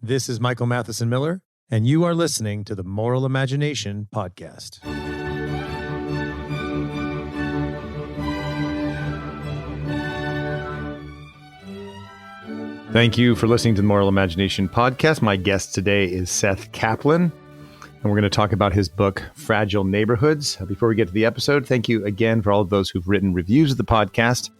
This is Michael Matheson Miller, and you are listening to the Moral Imagination Podcast. Thank you for listening to the Moral Imagination Podcast. My guest today is Seth Kaplan, and we're going to talk about his book, Fragile Neighborhoods. Before we get to the episode, thank you again for all of those who've written reviews of the podcast.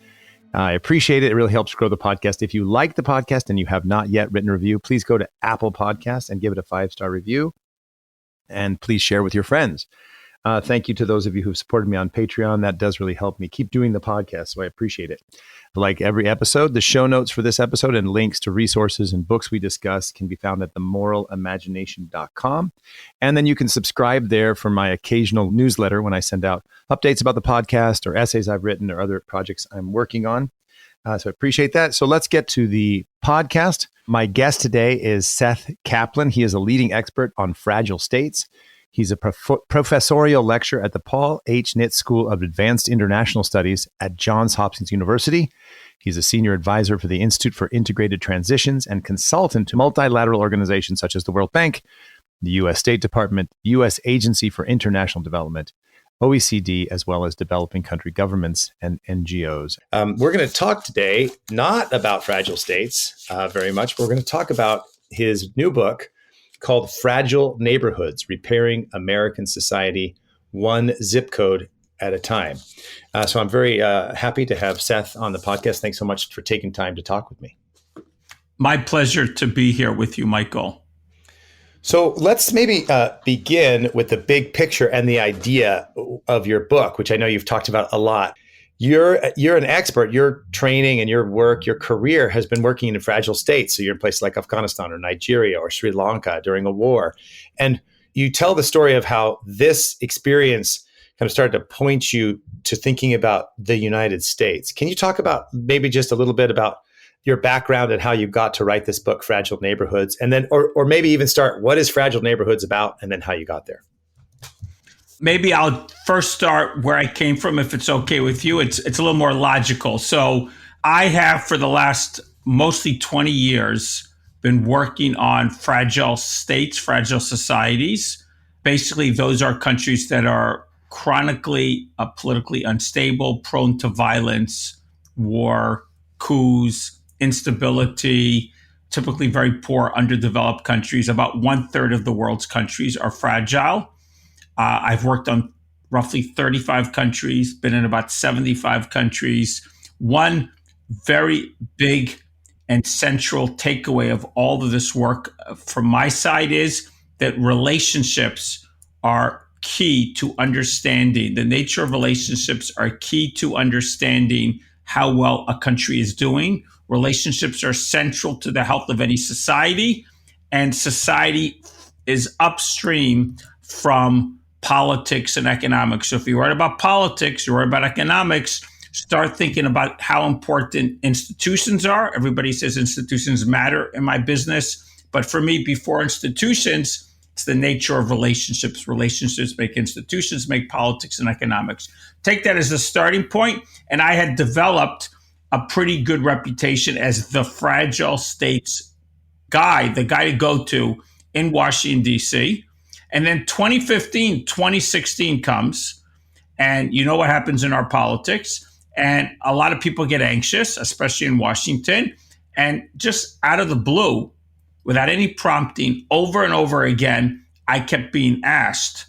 I appreciate it. It really helps grow the podcast. If you like the podcast and you have not yet written a review, please go to Apple Podcasts and give it a 5-star review. And please share with your friends. Thank you to those of you who've supported me on Patreon. That does really help me keep doing the podcast, so I appreciate it. Like every episode, the show notes for this episode and links to resources and books we discuss can be found at themoralimagination.com. And then you can subscribe there for my occasional newsletter when I send out updates about the podcast or essays I've written or other projects I'm working on. So I appreciate that. So let's get to the podcast. My guest today is Seth Kaplan. He is a leading expert on fragile states. He's a professorial lecturer at the Paul H. Nitz School of Advanced International Studies at Johns Hopkins University. He's a senior advisor for the Institute for Integrated Transitions and consultant to multilateral organizations such as the World Bank, the U.S. State Department, U.S. Agency for International Development, OECD, as well as developing country governments and NGOs. We're going to talk today not about fragile states very much, but we're going to talk about his new book, called Fragile Neighborhoods, Repairing American Society, One Zip Code at a Time. So I'm very happy to have Seth on the podcast. Thanks so much for taking time to talk with me. My pleasure to be here with you, Michael. So let's maybe begin with the big picture and the idea of your book, which I know you've talked about a lot. You're an expert. Your training and your work, your career has been working in fragile states. So you're in places like Afghanistan or Nigeria or Sri Lanka during a war. And you tell the story of how this experience kind of started to point you to thinking about the United States. Can you talk about maybe just a little bit about your background and how you got to write this book, Fragile Neighborhoods? And then, or maybe even start, what is Fragile Neighborhoods about? And then how you got there. Maybe I'll first start where I came from, if it's okay with you. It's a little more logical. So I have, for the last mostly 20 years, been working on fragile states, fragile societies. Basically, those are countries that are chronically politically unstable, prone to violence, war, coups, instability, typically very poor, underdeveloped countries. About 1/3 of the world's countries are fragile. I've worked on roughly 35 countries, been in about 75 countries. One very big and central takeaway of all of this work from my side is that relationships are key to understanding. The nature of relationships are key to understanding how well a country is doing. Relationships are central to the health of any society, and society is upstream from politics and economics. So if you're worried about politics, you're worried about economics, start thinking about how important institutions are. Everybody says institutions matter in my business. But for me, before institutions, it's the nature of relationships. Relationships make institutions, make politics and economics. Take that as a starting point. And I had developed a pretty good reputation as the fragile states guy, the guy to go to in Washington, D.C. And then 2015, 2016 comes, and you know what happens in our politics. And a lot of people get anxious, especially in Washington. And just out of the blue, without any prompting, over and over again, I kept being asked,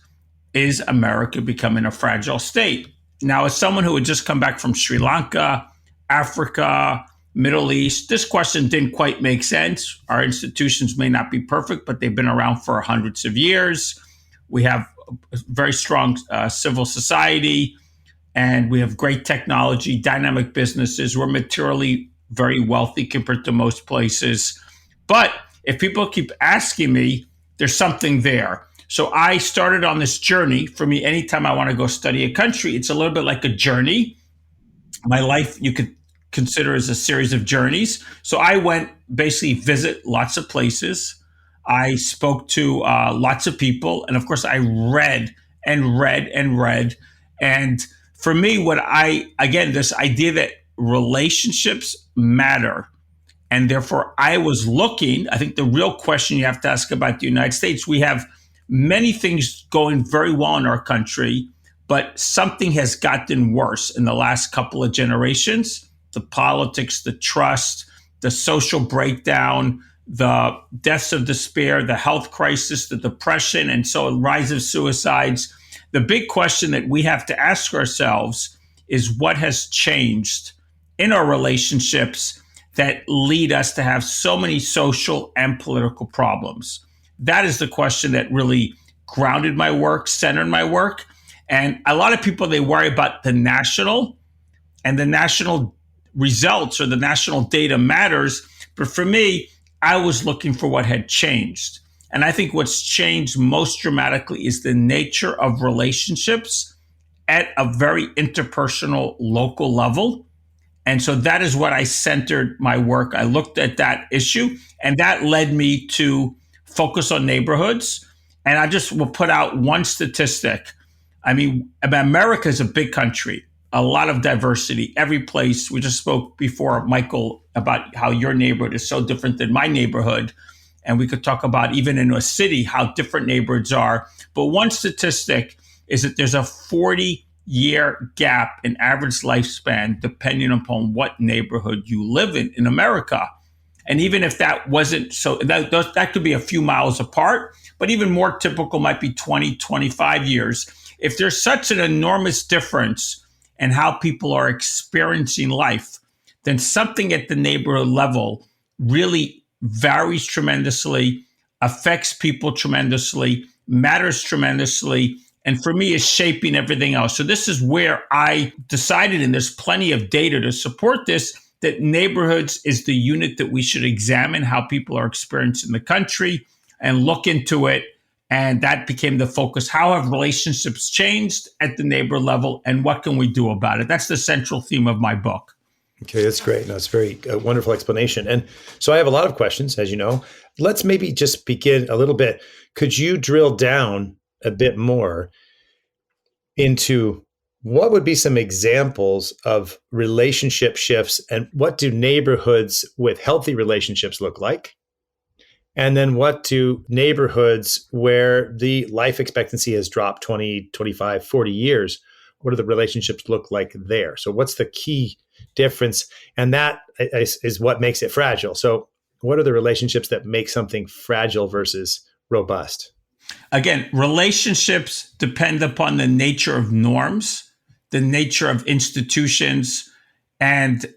is America becoming a fragile state? Now, as someone who had just come back from Sri Lanka, Africa, Middle East, this question didn't quite make sense. Our institutions may not be perfect, but they've been around for hundreds of years. We have a very strong civil society, and we have great technology, dynamic businesses. We're materially very wealthy compared to most places. But if people keep asking me, there's something there. So I started on this journey. For me, anytime I want to go study a country, it's a little bit like a journey. My life, you could consider as a series of journeys. So I went basically visit lots of places. I spoke to lots of people. And of course, I read and read and read. And for me, this idea that relationships matter And therefore, I was looking. I think the real question you have to ask about the United States, we have many things going very well in our country, but something has gotten worse in the last couple of generations. The politics, the trust, the social breakdown, the deaths of despair, the health crisis, the depression, and so a rise of suicides. The big question that we have to ask ourselves is what has changed in our relationships that lead us to have so many social and political problems? That is the question that really grounded my work, centered my work. And a lot of people, they worry about the national, and the national results or the national data matters. But for me, I was looking for what had changed. And I think what's changed most dramatically is the nature of relationships at a very interpersonal local level. And so that is what I centered my work. I looked at that issue, and that led me to focus on neighborhoods. And I just will put out one statistic. I mean, America is a big country, a lot of diversity, every place. We just spoke before, Michael, about how your neighborhood is so different than my neighborhood. And we could talk about even in a city, how different neighborhoods are. But one statistic is that there's a 40-year gap in average lifespan, depending upon what neighborhood you live in America. And even if that wasn't so, that could be a few miles apart, but even more typical might be 20, 25 years. If there's such an enormous difference in how people are experiencing life, then something at the neighborhood level really varies tremendously, affects people tremendously, matters tremendously, and for me is shaping everything else. So this is where I decided, and there's plenty of data to support this, that neighborhoods is the unit that we should examine how people are experiencing the country and look into it. And that became the focus. How have relationships changed at the neighbor level, and what can we do about it? That's the central theme of my book. Okay, that's great. No, it's very wonderful explanation. And so I have a lot of questions, as you know. Let's maybe just begin a little bit. Could you drill down a bit more into what would be some examples of relationship shifts, and what do neighborhoods with healthy relationships look like? And then what do neighborhoods where the life expectancy has dropped 20, 25, 40 years, what do the relationships look like there? So what's the key difference? And that is what makes it fragile. So what are the relationships that make something fragile versus robust? Again, relationships depend upon the nature of norms, the nature of institutions, and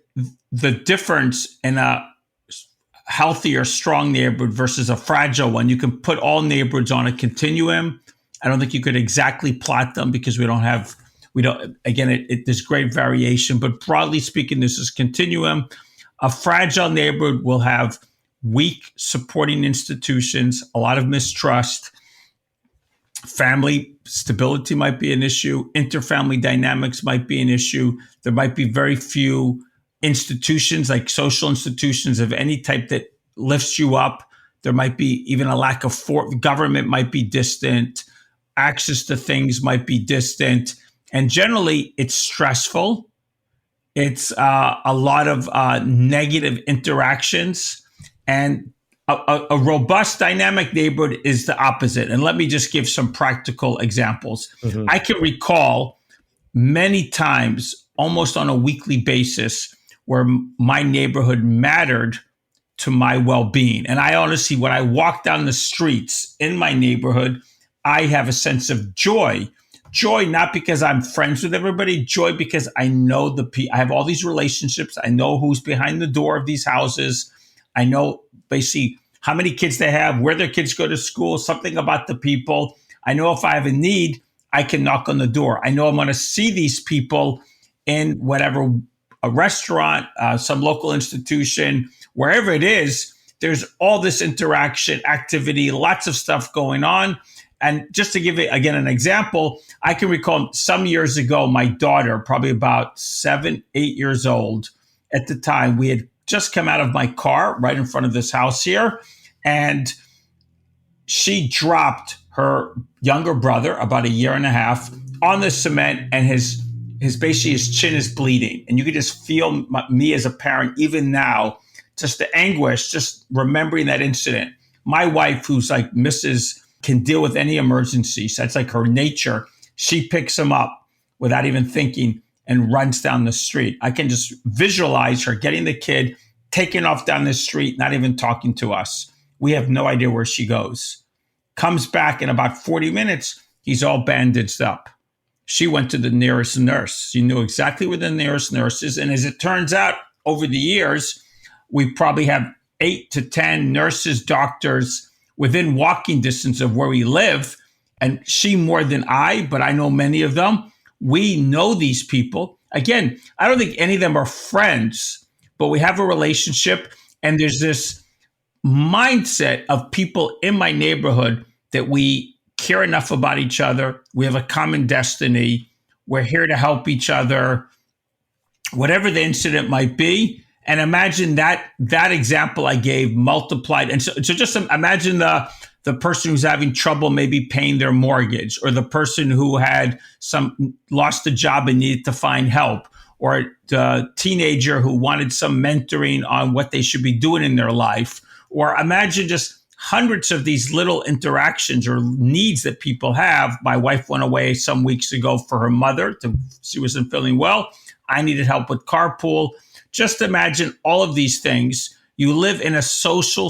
the difference in a healthy or strong neighborhood versus a fragile one. You can put all neighborhoods on a continuum. I don't think you could exactly plot them because there's great variation, but broadly speaking, this is continuum. A fragile neighborhood will have weak supporting institutions, a lot of mistrust. Family stability might be an issue. Interfamily dynamics might be an issue. There might be very few institutions, like social institutions of any type, that lifts you up. There might be even a lack of government might be distant. Access to things might be distant. And generally, it's stressful. It's a lot of negative interactions. And a robust, dynamic neighborhood is the opposite. And let me just give some practical examples. Mm-hmm. I can recall many times, almost on a weekly basis, where my neighborhood mattered to my well-being. And I honestly, when I walk down the streets in my neighborhood, I have a sense of joy. Joy, not because I'm friends with everybody, joy because I know I have all these relationships. I know who's behind the door of these houses. I know basically how many kids they have, where their kids go to school, something about the people. I know if I have a need, I can knock on the door. I know I'm going to see these people in whatever, a restaurant, some local institution, wherever it is. There's all this interaction, activity, lots of stuff going on. And just to give it, again, an example, I can recall some years ago, my daughter, probably about 7, 8 years old at the time, we had just come out of my car right in front of this house here. And she dropped her younger brother, about 1.5 years, on the cement, and his basically his chin is bleeding. And you could just feel me as a parent, even now, just the anguish, just remembering that incident. My wife, who's like Mrs., can deal with any emergencies. That's like her nature. She picks him up without even thinking and runs down the street. I can just visualize her getting the kid, taking off down the street, not even talking to us. We have no idea where she goes. Comes back in about 40 minutes, he's all bandaged up. She went to the nearest nurse. She knew exactly where the nearest nurse is. And as it turns out, over the years, we probably have 8 to 10 nurses, doctors within walking distance of where we live. And she more than I, but I know many of them. We know these people. Again, I don't think any of them are friends, but we have a relationship. And there's this mindset of people in my neighborhood that we care enough about each other. We have a common destiny. We're here to help each other, whatever the incident might be. And imagine that example I gave multiplied. And so just imagine the person who's having trouble maybe paying their mortgage, or the person who had lost a job and needed to find help, or the teenager who wanted some mentoring on what they should be doing in their life. Or imagine just hundreds of these little interactions or needs that people have. My wife went away some weeks ago for her mother. She wasn't feeling well. I needed help with carpool. Just imagine all of these things. You live in a social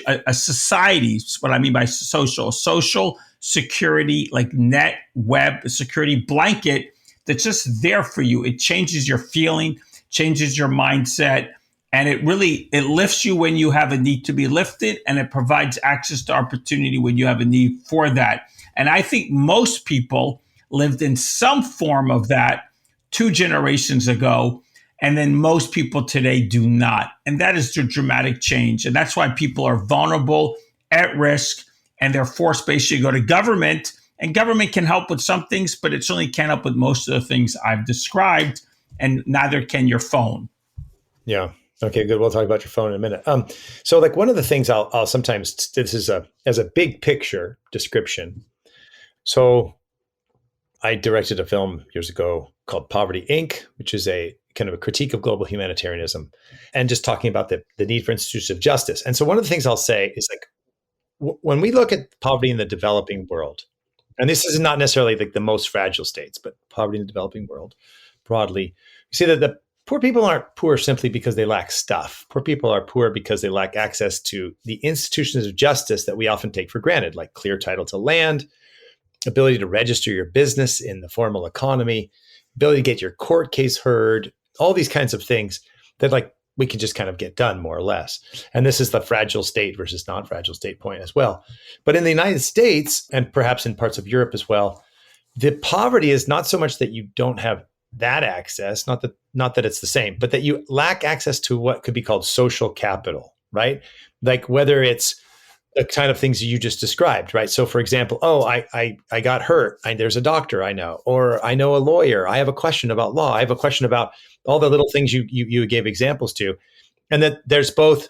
a society. What I mean by social security, like net web security blanket that's just there for you. It changes your feeling, changes your mindset, and it lifts you when you have a need to be lifted, and it provides access to opportunity when you have a need for that. And I think most people lived in some form of that 2 generations ago. And then most people today do not. And that is the dramatic change. And that's why people are vulnerable, at risk, and they're forced basically to go to government. And government can help with some things, but it certainly can't help with most of the things I've described. And neither can your phone. Yeah. Okay, good. We'll talk about your phone in a minute. So like one of the things I'll sometimes, this is as a big picture description. So I directed a film years ago called Poverty, Inc., which is a kind of a critique of global humanitarianism, and just talking about the need for institutions of justice. And so one of the things I'll say is like, when we look at poverty in the developing world, and this is not necessarily like the most fragile states, but poverty in the developing world broadly, you see that the poor people aren't poor simply because they lack stuff. Poor people are poor because they lack access to the institutions of justice that we often take for granted, like clear title to land, ability to register your business in the formal economy, ability to get your court case heard, all these kinds of things that like we can just kind of get done more or less. And this is the fragile state versus non-fragile state point as well. But in the United States, and perhaps in parts of Europe as well, the poverty is not so much that you don't have that access, not that it's the same, but that you lack access to what could be called social capital, right? Like whether it's the kind of things you just described, right? So for example, I got hurt. There's a doctor I know, or I know a lawyer. I have a question about law. I have a question about all the little things you gave examples to. And that there's both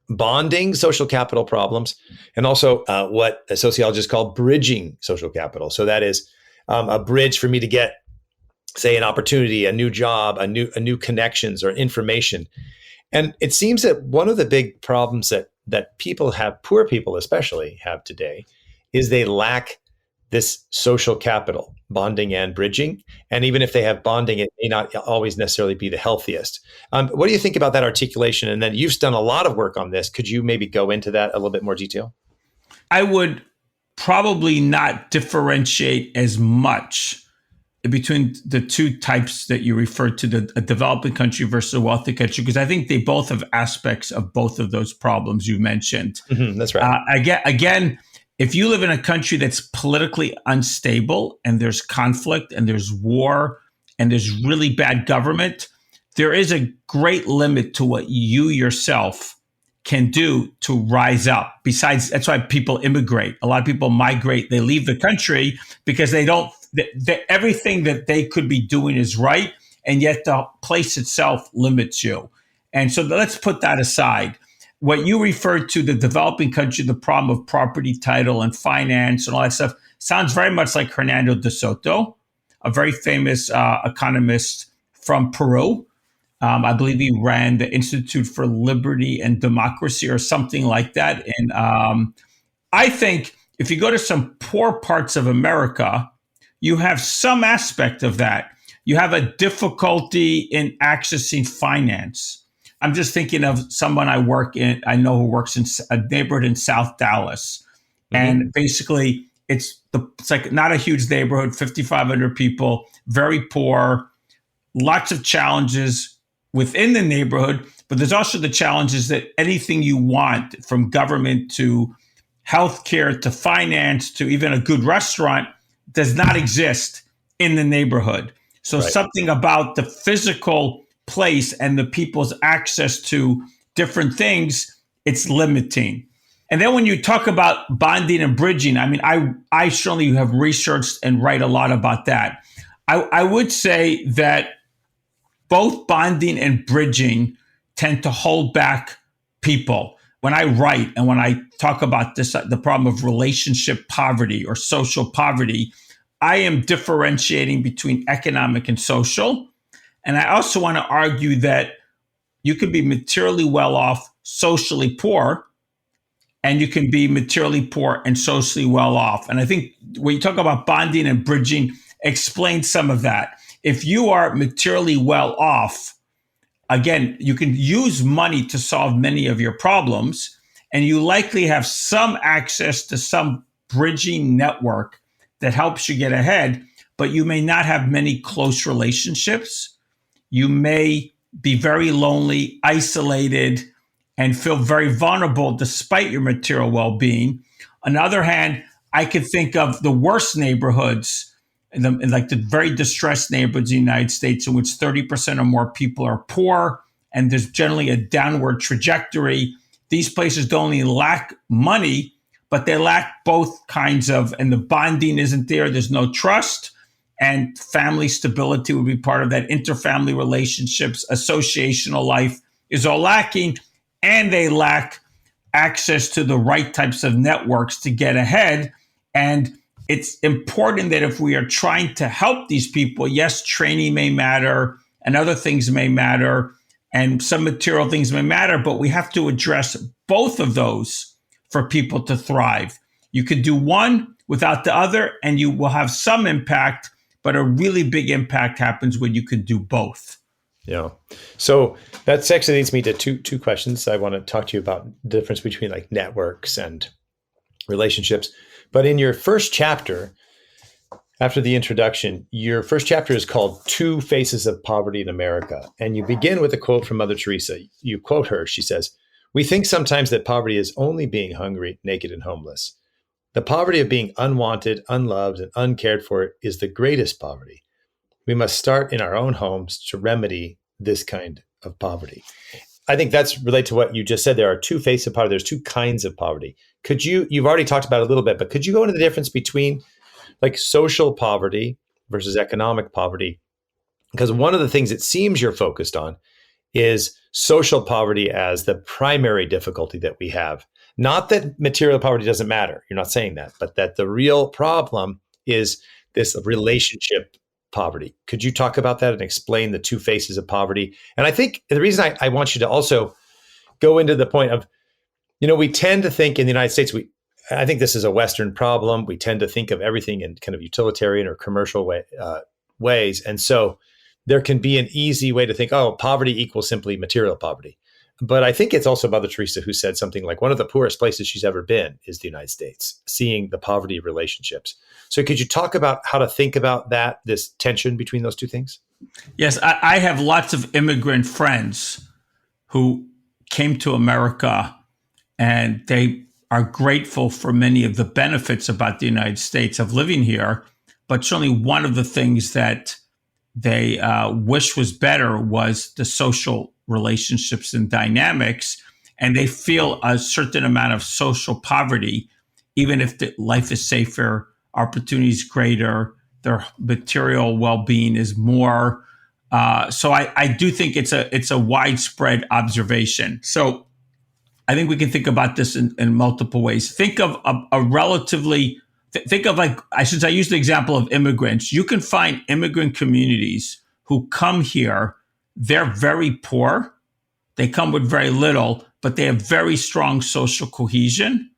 bonding social capital problems and also what sociologists call bridging social capital. So that is a bridge for me to get, say, an opportunity, a new job, a new connections or information. And it seems that one of the big problems that people have, poor people especially have today, is they lack this social capital, bonding and bridging. And even if they have bonding, it may not always necessarily be the healthiest. What do you think about that articulation? And then you've done a lot of work on this. Could you maybe go into that a little bit more detail? I would probably not differentiate as much between the 2 types that you referred to, a developing country versus a wealthy country, because I think they both have aspects of both of those problems you mentioned. Mm-hmm, that's right. Again, if you live in a country that's politically unstable and there's conflict and there's war and there's really bad government, there is a great limit to what you yourself can do to rise up. Besides, that's why people immigrate. A lot of people migrate. They leave the country because they don't, everything that they could be doing is right. And yet the place itself limits you. And so let's put that aside. What you referred to, the developing country, the problem of property title and finance and all that stuff, sounds very much like Hernando de Soto, a very famous economist from Peru. I believe he ran the Institute for Liberty and Democracy or something like that. And I think if you go to some poor parts of America, you have some aspect of that. You have a difficulty in accessing finance. I'm just thinking of someone I know who works in a neighborhood in South Dallas. And basically, it's like not a huge neighborhood, 5,500 people, very poor, lots of challenges within the neighborhood, but there's also the challenges that anything you want, from government to healthcare to finance to even a good restaurant, does not exist in the neighborhood. So Right. something about the physical place and the people's access to different things, it's limiting. And then when you talk about bonding and bridging, I mean, I certainly have researched and write a lot about that. I would say that both bonding and bridging tend to hold back people. When I write and when I talk about this, the problem of relationship poverty or social poverty, I am differentiating between economic and social. And I also want to argue that you can be materially well off, socially poor, and you can be materially poor and socially well off. And I think when you talk about bonding and bridging, explain some of that. If you are materially well off, again, you can use money to solve many of your problems, and you likely have some access to some bridging network that helps you get ahead, but you may not have many close relationships. You may be very lonely, isolated, and feel very vulnerable despite your material well-being. On the other hand, I could think of the worst neighborhoods, like the very distressed neighborhoods in the United States, in which 30% or more people are poor, and there's generally a downward trajectory. These places don't only lack money, but they lack both kinds of, and the bonding isn't there. There's no trust, and family stability would be part of that. Interfamily relationships, associational life is all lacking, and they lack access to the right types of networks to get ahead. And it's important that if we are trying to help these people, yes, training may matter and other things may matter and some material things may matter, but we have to address both of those for people to thrive. You could do one without the other and you will have some impact, but a really big impact happens when you can do both. Yeah. So that actually leads me to two questions. I want to talk to you about the difference between like networks and relationships. But in your first chapter, after the introduction, your first chapter is called Two Faces of Poverty in America. And you begin with a quote from Mother Teresa. You quote her. She says, "We think sometimes that poverty is only being hungry, naked, and homeless. The poverty of being unwanted, unloved, and uncared for is the greatest poverty. We must start in our own homes to remedy this kind of poverty." I think that's related to what you just said. There are two faces of poverty. There's two kinds of poverty. You've already talked about it a little bit, but could you go into the difference between like social poverty versus economic poverty? Because one of the things it seems you're focused on is social poverty as the primary difficulty that we have. Not that material poverty doesn't matter. You're not saying that, but that the real problem is this relationship poverty. Could you talk about that and explain the two faces of poverty? And I think the reason I want you to also go into the point of, we tend to think in the United States, I think this is a Western problem. We tend to think of everything in kind of utilitarian or commercial ways. And so there can be an easy way to think, oh, poverty equals simply material poverty. But I think it's also Mother Teresa who said something like one of the poorest places she's ever been is the United States, seeing the poverty of relationships. So could you talk about how to think about that, this tension between those two things? Yes, I have lots of immigrant friends who came to America and they are grateful for many of the benefits about the United States of living here. But certainly one of the things that they wish was better was the social relationships and dynamics. And they feel a certain amount of social poverty, even if the life is safer, opportunities greater, their material well-being is more. So I do think it's a widespread observation. So I think we can think about this in multiple ways. Think of think of like, since I used the example of immigrants, you can find immigrant communities who come here they're very poor. They come with very little, but they have very strong social cohesion.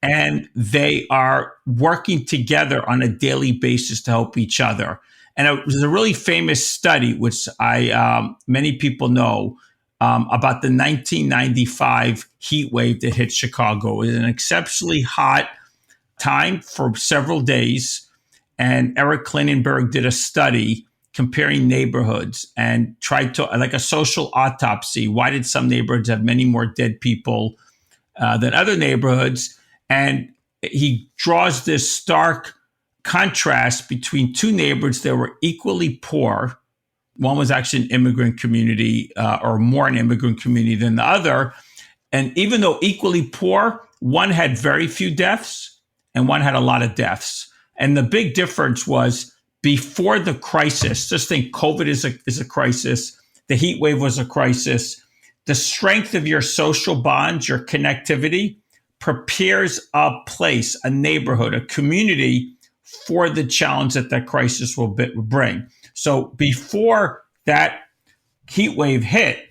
And they are working together on a daily basis to help each other. And it was a really famous study, which many people know, about the 1995 heat wave that hit Chicago. It was an exceptionally hot time for several days. And Eric Klinenberg did a study comparing neighborhoods and tried to, like a social autopsy. Why did some neighborhoods have many more dead people than other neighborhoods? And he draws this stark contrast between two neighborhoods that were equally poor. One was actually an immigrant community, or more an immigrant community than the other. And even though equally poor, one had very few deaths and one had a lot of deaths. And the big difference was before the crisis, just think COVID is a crisis. The heat wave was a crisis. The strength of your social bonds, your connectivity, prepares a place, a neighborhood, a community for the challenge that crisis will bring. So before that heat wave hit,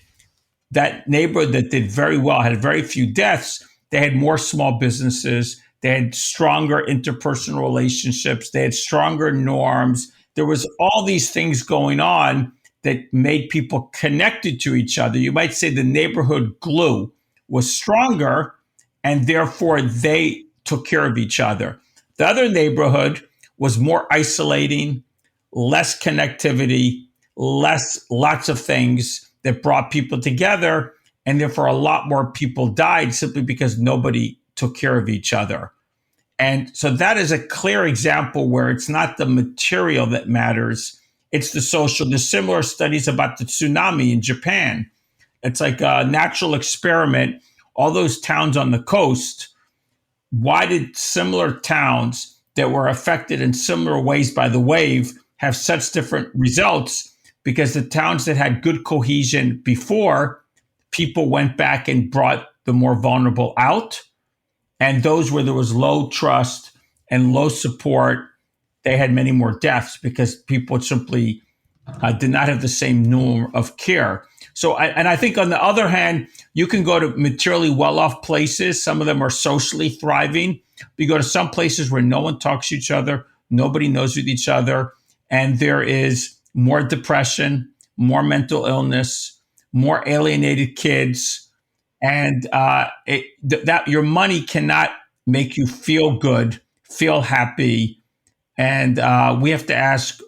that neighborhood that did very well, had very few deaths, they had more small businesses, they had stronger interpersonal relationships, they had stronger norms. There was all these things going on that made people connected to each other. You might say the neighborhood glue was stronger, and therefore they took care of each other. The other neighborhood was more isolating, less connectivity, lots of things that brought people together, and therefore a lot more people died simply because nobody took care of each other. And so that is a clear example where it's not the material that matters, it's the social. There's similar studies about the tsunami in Japan. It's like a natural experiment. All those towns on the coast, why did similar towns that were affected in similar ways by the wave have such different results? Because the towns that had good cohesion before, people went back and brought the more vulnerable out. And those where there was low trust and low support, they had many more deaths because people simply did not have the same norm of care. So, I think on the other hand, you can go to materially well-off places. Some of them are socially thriving. You go to some places where no one talks to each other, nobody knows with each other, and there is more depression, more mental illness, more alienated kids, and that your money cannot make you feel good, feel happy, and we have to ask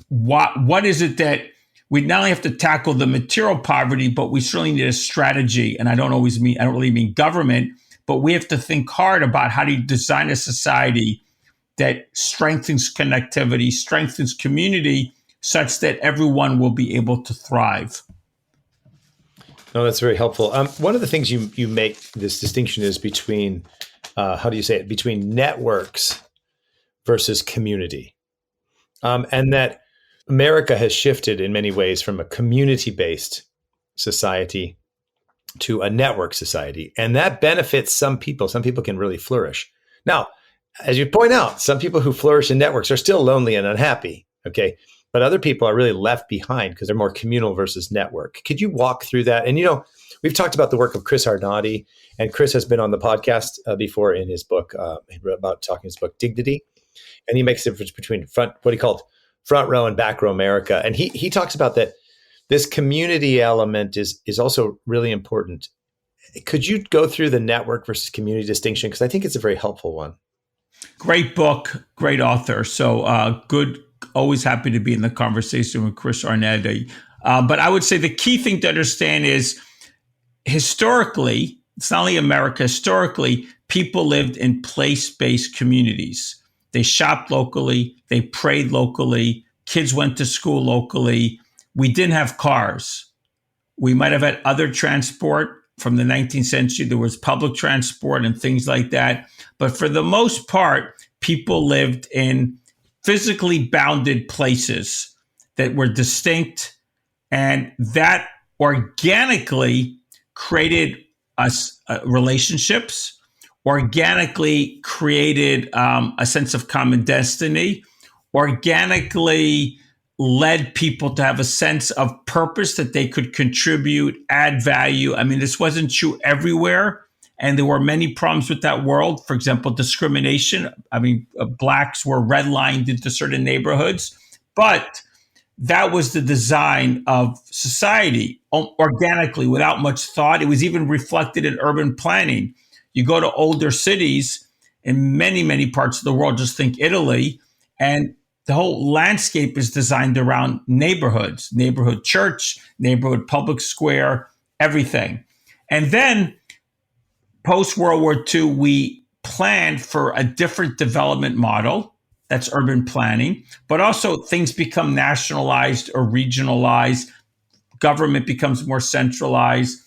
what is it that we not only have to tackle the material poverty, but we certainly need a strategy. And I don't really mean government, but we have to think hard about how do you design a society that strengthens connectivity, strengthens community, such that everyone will be able to thrive. No, that's very helpful. One of the things you make this distinction is between, how do you say it, between networks versus community. And that America has shifted in many ways from a community-based society to a network society. And that benefits some people. Some people can really flourish. Now, as you point out, some people who flourish in networks are still lonely and unhappy. Okay. But other people are really left behind because they're more communal versus network. Could you walk through that? And, we've talked about the work of Chris Arnaudy, and Chris has been on the podcast before in his book, his book, Dignity. And he makes the difference between what he called front row and back row America. And he talks about that this community element is also really important. Could you go through the network versus community distinction? Because I think it's a very helpful one. Great book, great author. So good. Always happy to be in the conversation with Chris Arnaudy. But I would say the key thing to understand is historically, it's not only America, historically, people lived in place-based communities. They shopped locally, they prayed locally, kids went to school locally. We didn't have cars. We might have had other transport. From the 19th century, there was public transport and things like that. But for the most part, people lived in physically bounded places that were distinct, and that organically created us relationships, organically created a sense of common destiny, organically led people to have a sense of purpose that they could contribute, add value. I mean, this wasn't true everywhere. And there were many problems with that world. For example, discrimination. I mean, blacks were redlined into certain neighborhoods. But that was the design of society organically, without much thought. It was even reflected in urban planning. You go to older cities in many, many parts of the world, just think Italy, and the whole landscape is designed around neighborhoods, neighborhood church, neighborhood public square, everything. And then post World War II, we planned for a different development model. That's urban planning, but also things become nationalized or regionalized. Government becomes more centralized.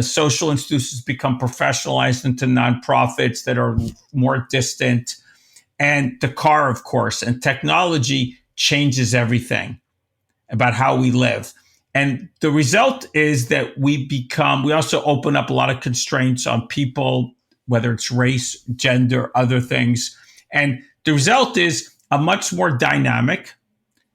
Social institutions become professionalized into nonprofits that are more distant. And the car, of course, and technology changes everything about how we live. And the result is that we also open up a lot of constraints on people, whether it's race, gender, other things. And the result is a much more dynamic,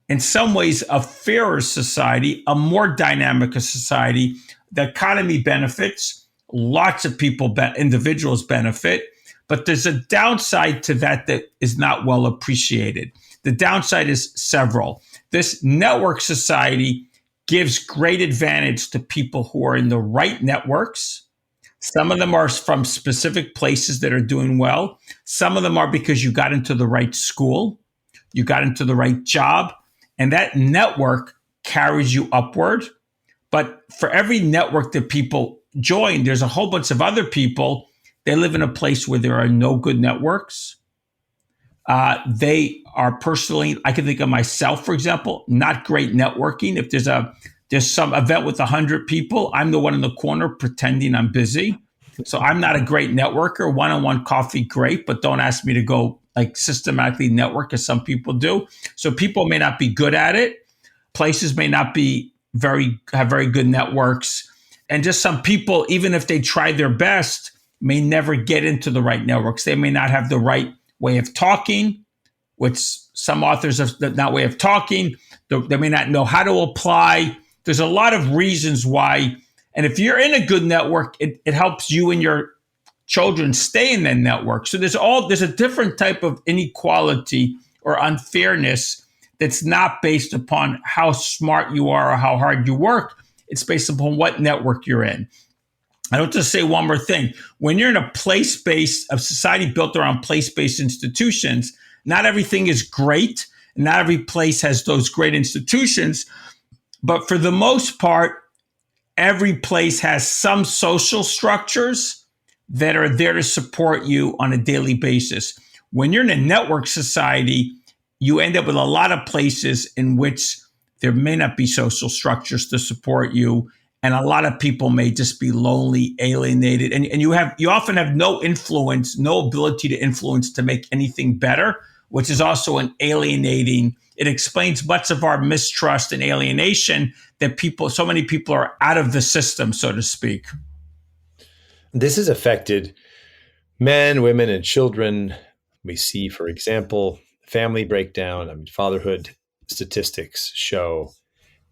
in some ways, a fairer society, a more dynamic society. The economy benefits, lots of people, individuals benefit, but there's a downside to that is not well appreciated. The downside is several. This network society gives great advantage to people who are in the right networks. Some of them are from specific places that are doing well. Some of them are because you got into the right school, you got into the right job, and that network carries you upward. But for every network that people join, there's a whole bunch of other people. They live in a place where there are no good networks. They are personally, I can think of myself, for example, not great networking. If there's some event with 100 people, I'm the one in the corner pretending I'm busy. So I'm not a great networker. One-on-one coffee, great, but don't ask me to go like systematically network as some people do. So people may not be good at it. Places may not have very good networks. And just some people, even if they try their best, may never get into the right networks. They may not have the right way of talking, which some authors have that way of talking. They may not know how to apply. There's a lot of reasons why. And if you're in a good network, it helps you and your children stay in that network. So there's a different type of inequality or unfairness that's not based upon how smart you are or how hard you work. It's based upon what network you're in. I want to say one more thing. When you're in a society built around place-based institutions, not everything is great. Not every place has those great institutions. But for the most part, every place has some social structures that are there to support you on a daily basis. When you're in a network society, you end up with a lot of places in which there may not be social structures to support you. And a lot of people may just be lonely, alienated. And you often have no influence, no ability to influence to make anything better, which is also an alienating. It explains much of our mistrust and alienation that so many people are out of the system, so to speak. This has affected men, women, and children. We see, for example, family breakdown. I mean, fatherhood statistics show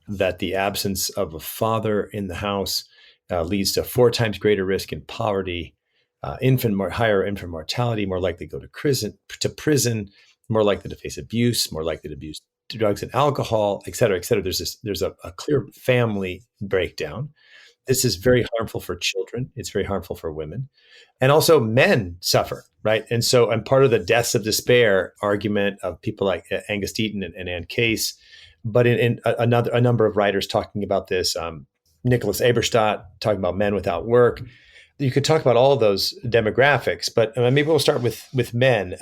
that the absence of a father in the house leads to 4 times greater risk in poverty, higher infant mortality, more likely to go to prison, more likely to face abuse, more likely to abuse drugs and alcohol, et cetera, et cetera. There's a clear family breakdown. This is very harmful for children. It's very harmful for women. And also men suffer, right? And part of the deaths of despair argument of people like Angus Deaton and Ann Case, but in a number of writers talking about this, Nicholas Eberstadt talking about men without work. You could talk about all of those demographics, but maybe we'll start with men.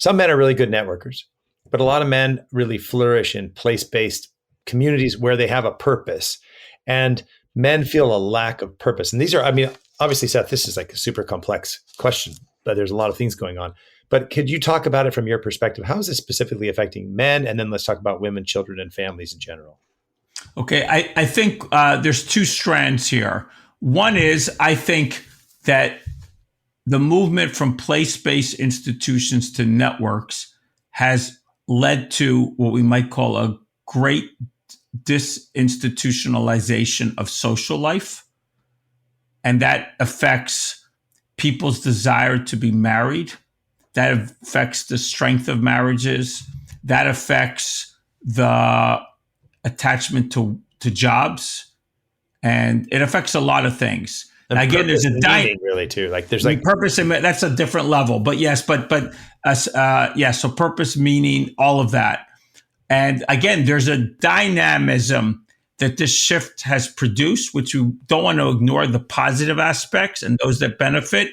Some men are really good networkers, but a lot of men really flourish in place-based communities where they have a purpose. And men feel a lack of purpose. And these are, obviously, Seth, this is like a super complex question, but there's a lot of things going on. But could you talk about it from your perspective? How is this specifically affecting men? And then let's talk about women, children, and families in general. Okay, I think there's 2 strands here. One is, I think that the movement from place-based institutions to networks has led to what we might call a great disinstitutionalization of social life. And that affects people's desire to be married. That affects the strength of marriages. That affects the attachment to jobs. And it affects a lot of things. And again, there's a meaning really too. Like there's like purpose, and that's a different level. But yes, so purpose, meaning, all of that. And again, there's a dynamism that this shift has produced, which we don't want to ignore the positive aspects and those that benefit.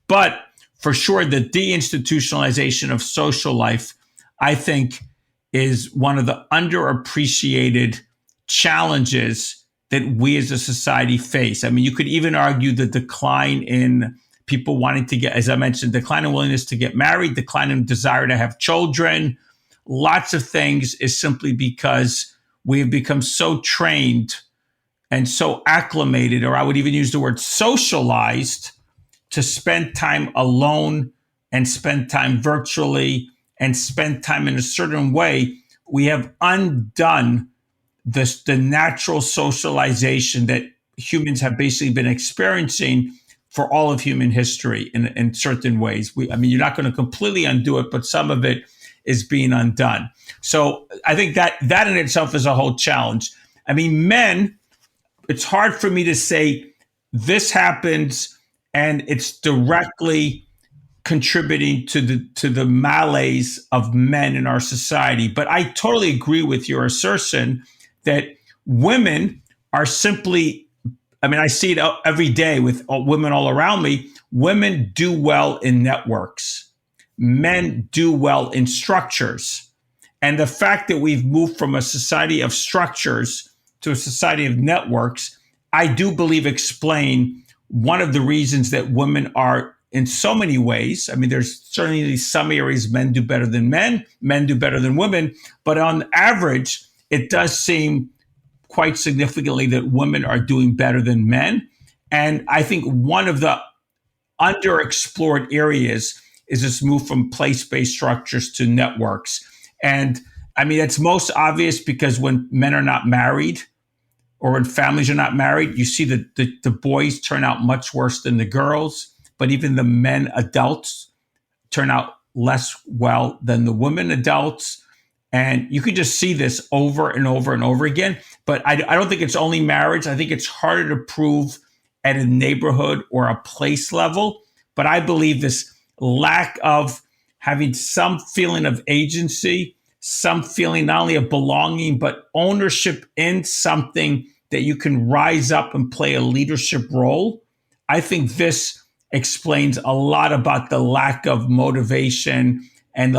But for sure, the deinstitutionalization of social life, I think, is one of the underappreciated challenges that we as a society face. I mean, you could even argue the decline in people wanting to get, as I mentioned, decline in willingness to get married, decline in desire to have children. Lots of things is simply because we have become so trained and so acclimated, or I would even use the word socialized, to spend time alone and spend time virtually and spend time in a certain way. We have undone the natural socialization that humans have basically been experiencing for all of human history in certain ways. You're not going to completely undo it, but some of it is being undone. So I think that in itself is a whole challenge. I mean, men, it's hard for me to say this happens and it's directly contributing to the malaise of men in our society. But I totally agree with your assertion that women are simply, I see it every day with women all around me. Women do well in networks. Men do well in structures. And the fact that we've moved from a society of structures to a society of networks, I do believe explain one of the reasons that women are, in so many ways, there's certainly some areas men do better than men do better than women, but on average, it does seem quite significantly that women are doing better than men. And I think one of the underexplored areas is this move from place-based structures to networks. And it's most obvious because when men are not married or when families are not married, you see that the boys turn out much worse than the girls, but even the men adults turn out less well than the women adults. And you could just see this over and over and over again. But I don't think it's only marriage. I think it's harder to prove at a neighborhood or a place level. But I believe this lack of having some feeling of agency, some feeling not only of belonging, but ownership in something that you can rise up and play a leadership role. I think this explains a lot about the lack of motivation and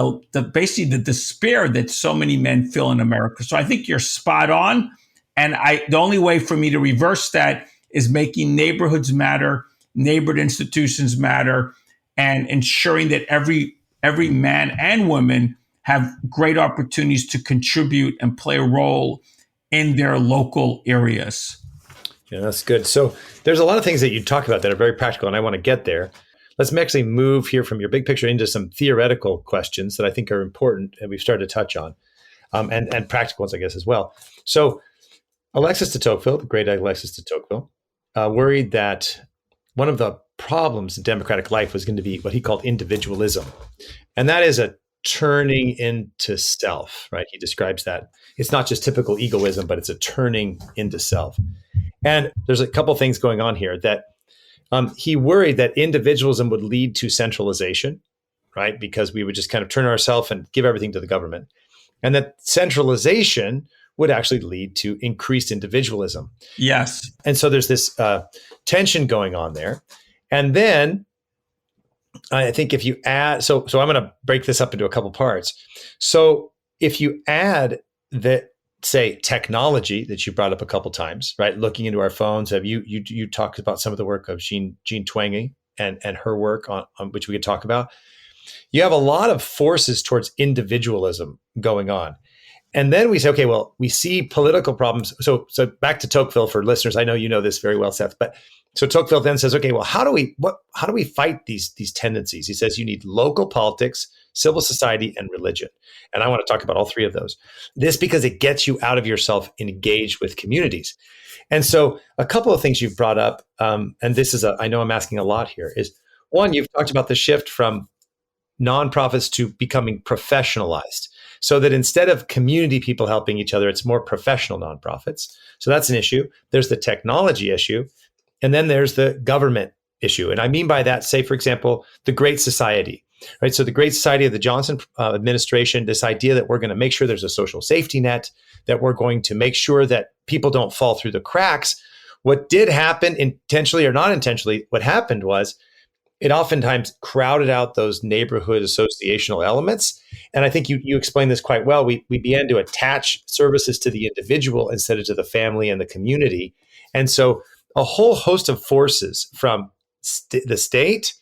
basically the despair that so many men feel in America. So I think you're spot on. And the only way for me to reverse that is making neighborhoods matter, neighborhood institutions matter, and ensuring that every man and woman have great opportunities to contribute and play a role in their local areas. Yeah, that's good. So there's a lot of things that you talk about that are very practical, and I want to get there. Let's actually move here from your big picture into some theoretical questions that I think are important and we've started to touch on, and practical ones, I guess, as well. So Alexis de Tocqueville, the great Alexis de Tocqueville, worried that one of the problems in democratic life was going to be what he called individualism. And that is a turning into self, right? He describes that. It's not just typical egoism, but it's a turning into self. And there's a couple things going on here that he worried that individualism would lead to centralization, right? Because we would just kind of turn ourselves and give everything to the government. And that centralization would actually lead to increased individualism. Yes. And so there's this tension going on there. And then I think if you add, so I'm going to break this up into a couple parts. So if you add the, say, technology that you brought up a couple times, right? Looking into our phones, have you talked about some of the work of Jean Twenge and her work on which we could talk about. You have a lot of forces towards individualism going on. And then we say, okay, well, we see political problems. So back to Tocqueville for listeners. I know you know this very well, Seth. But so Tocqueville then says, okay, well, how do we fight these tendencies? He says you need local politics, civil society, and religion. And I want to talk about all three of those. This because it gets you out of yourself and engaged with communities. And so a couple of things you've brought up, and this is I know I'm asking a lot here, is one, you've talked about the shift from nonprofits to becoming professionalized, so that instead of community people helping each other, it's more professional nonprofits. So that's an issue. There's the technology issue. And then there's the government issue. And I mean by that, say, for example, the Great Society, right? So the Great Society of the Johnson administration, this idea that we're going to make sure there's a social safety net, that we're going to make sure that people don't fall through the cracks. What did happen, intentionally or not intentionally, what happened was it oftentimes crowded out those neighborhood associational elements. And I think you explained this quite well. We began to attach services to the individual instead of to the family and the community. And so a whole host of forces from the state,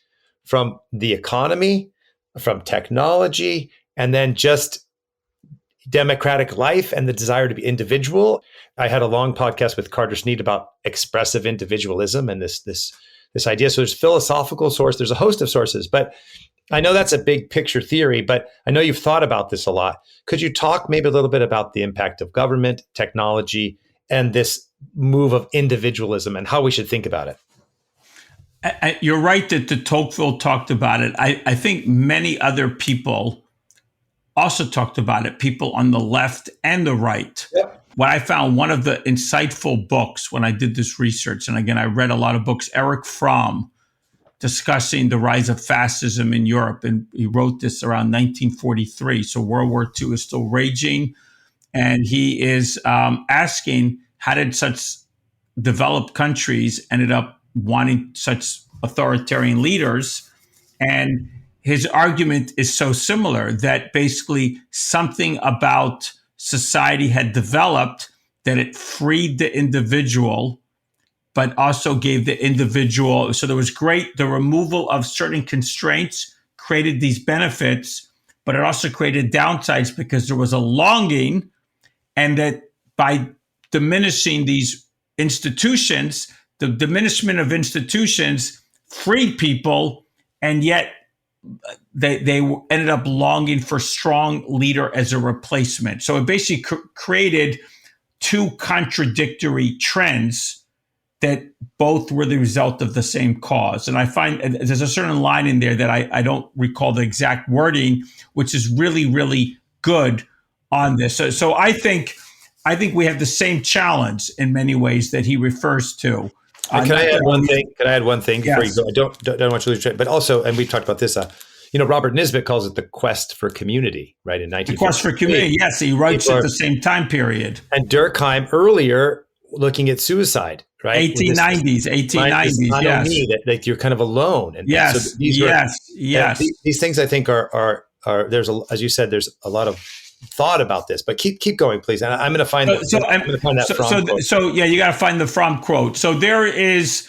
from the economy, from technology, and then just democratic life and the desire to be individual. I had a long podcast with Carter Snead about expressive individualism and this idea. So there's philosophical source, there's a host of sources, but I know that's a big picture theory, but I know you've thought about this a lot. Could you talk maybe a little bit about the impact of government, technology, and this move of individualism and how we should think about it? You're right that the Tocqueville talked about it. I think many other people also talked about it, people on the left and the right. Yep. What I found, one of the insightful books when I did this research, and again, I read a lot of books, Erich Fromm, discussing the rise of fascism in Europe. And he wrote this around 1943. So World War II is still raging. And he is asking, how did such developed countries ended up wanting such authoritarian leaders? And his argument is so similar that basically something about society had developed that it freed the individual, but also gave the individual. So there was the removal of certain constraints created these benefits, but it also created downsides because there was a longing, and that by diminishing these institutions, the diminishment of institutions freed people, and yet they ended up longing for strong leader as a replacement. So it basically created two contradictory trends that both were the result of the same cause. And I find there's a certain line in there that I don't recall the exact wording, which is really, really good on this. So I think we have the same challenge in many ways that he refers to. Can I add one thing before you go? I don't want you to lose track. But also, and we've talked about this, Robert Nisbet calls it the quest for community, right? In 1950. The quest for community, yes. He writes at the same time period. And Durkheim earlier looking at suicide, right? 1890s, yes. That you're kind of alone. And yes, so yes. These things I think are there's, as you said, there's a lot of thought about this, but keep going, please. And I'm going to find that Fromm quote. So you got to find the Fromm quote. So there is,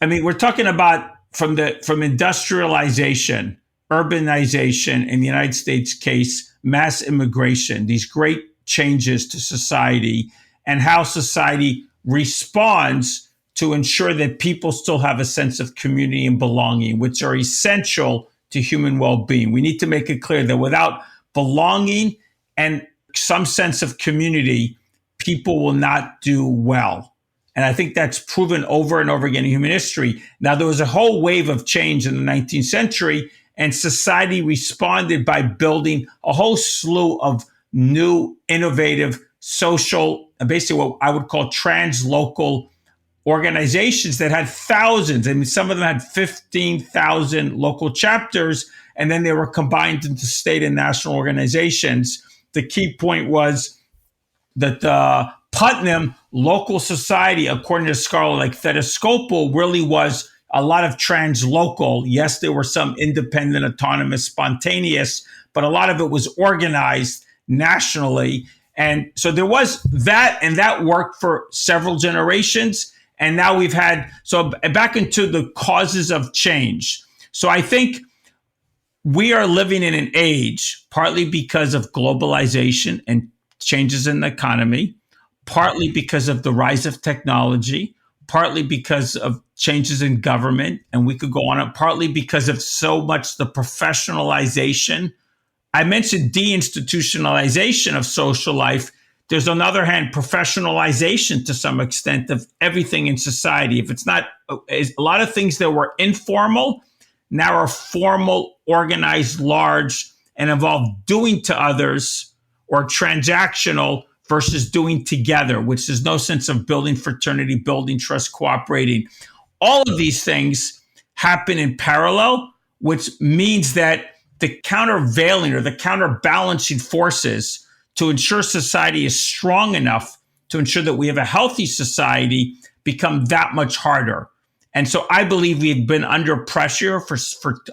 we're talking about from industrialization, urbanization in the United States case, mass immigration, these great changes to society, and how society responds to ensure that people still have a sense of community and belonging, which are essential to human well-being. We need to make it clear that without belonging and some sense of community, people will not do well. And I think that's proven over and over again in human history. Now, there was a whole wave of change in the 19th century, and society responded by building a whole slew of new, innovative, social, basically what I would call translocal organizations that had thousands. Some of them had 15,000 local chapters, and then they were combined into state and national organizations. The key point was that the Putnam local society, according to a scholar like Thedescopel, really was a lot of translocal. Yes, there were some independent, autonomous, spontaneous, but a lot of it was organized nationally. And so there was that, and that worked for several generations. And now we've had, so back into the causes of change. So I think we are living in an age, partly because of globalization and changes in the economy, partly because of the rise of technology, partly because of changes in government, and we could go on, partly because of so much the professionalization. I mentioned deinstitutionalization of social life. There's, on the other hand, professionalization to some extent of everything in society. If it's not, a lot of things that were informal now are formal, organized, large, and involve doing to others or transactional versus doing together, which there's no sense of building fraternity, building trust, cooperating. All of these things happen in parallel, which means that the countervailing or the counterbalancing forces to ensure society is strong enough to ensure that we have a healthy society become that much harder. And so I believe we've been under pressure for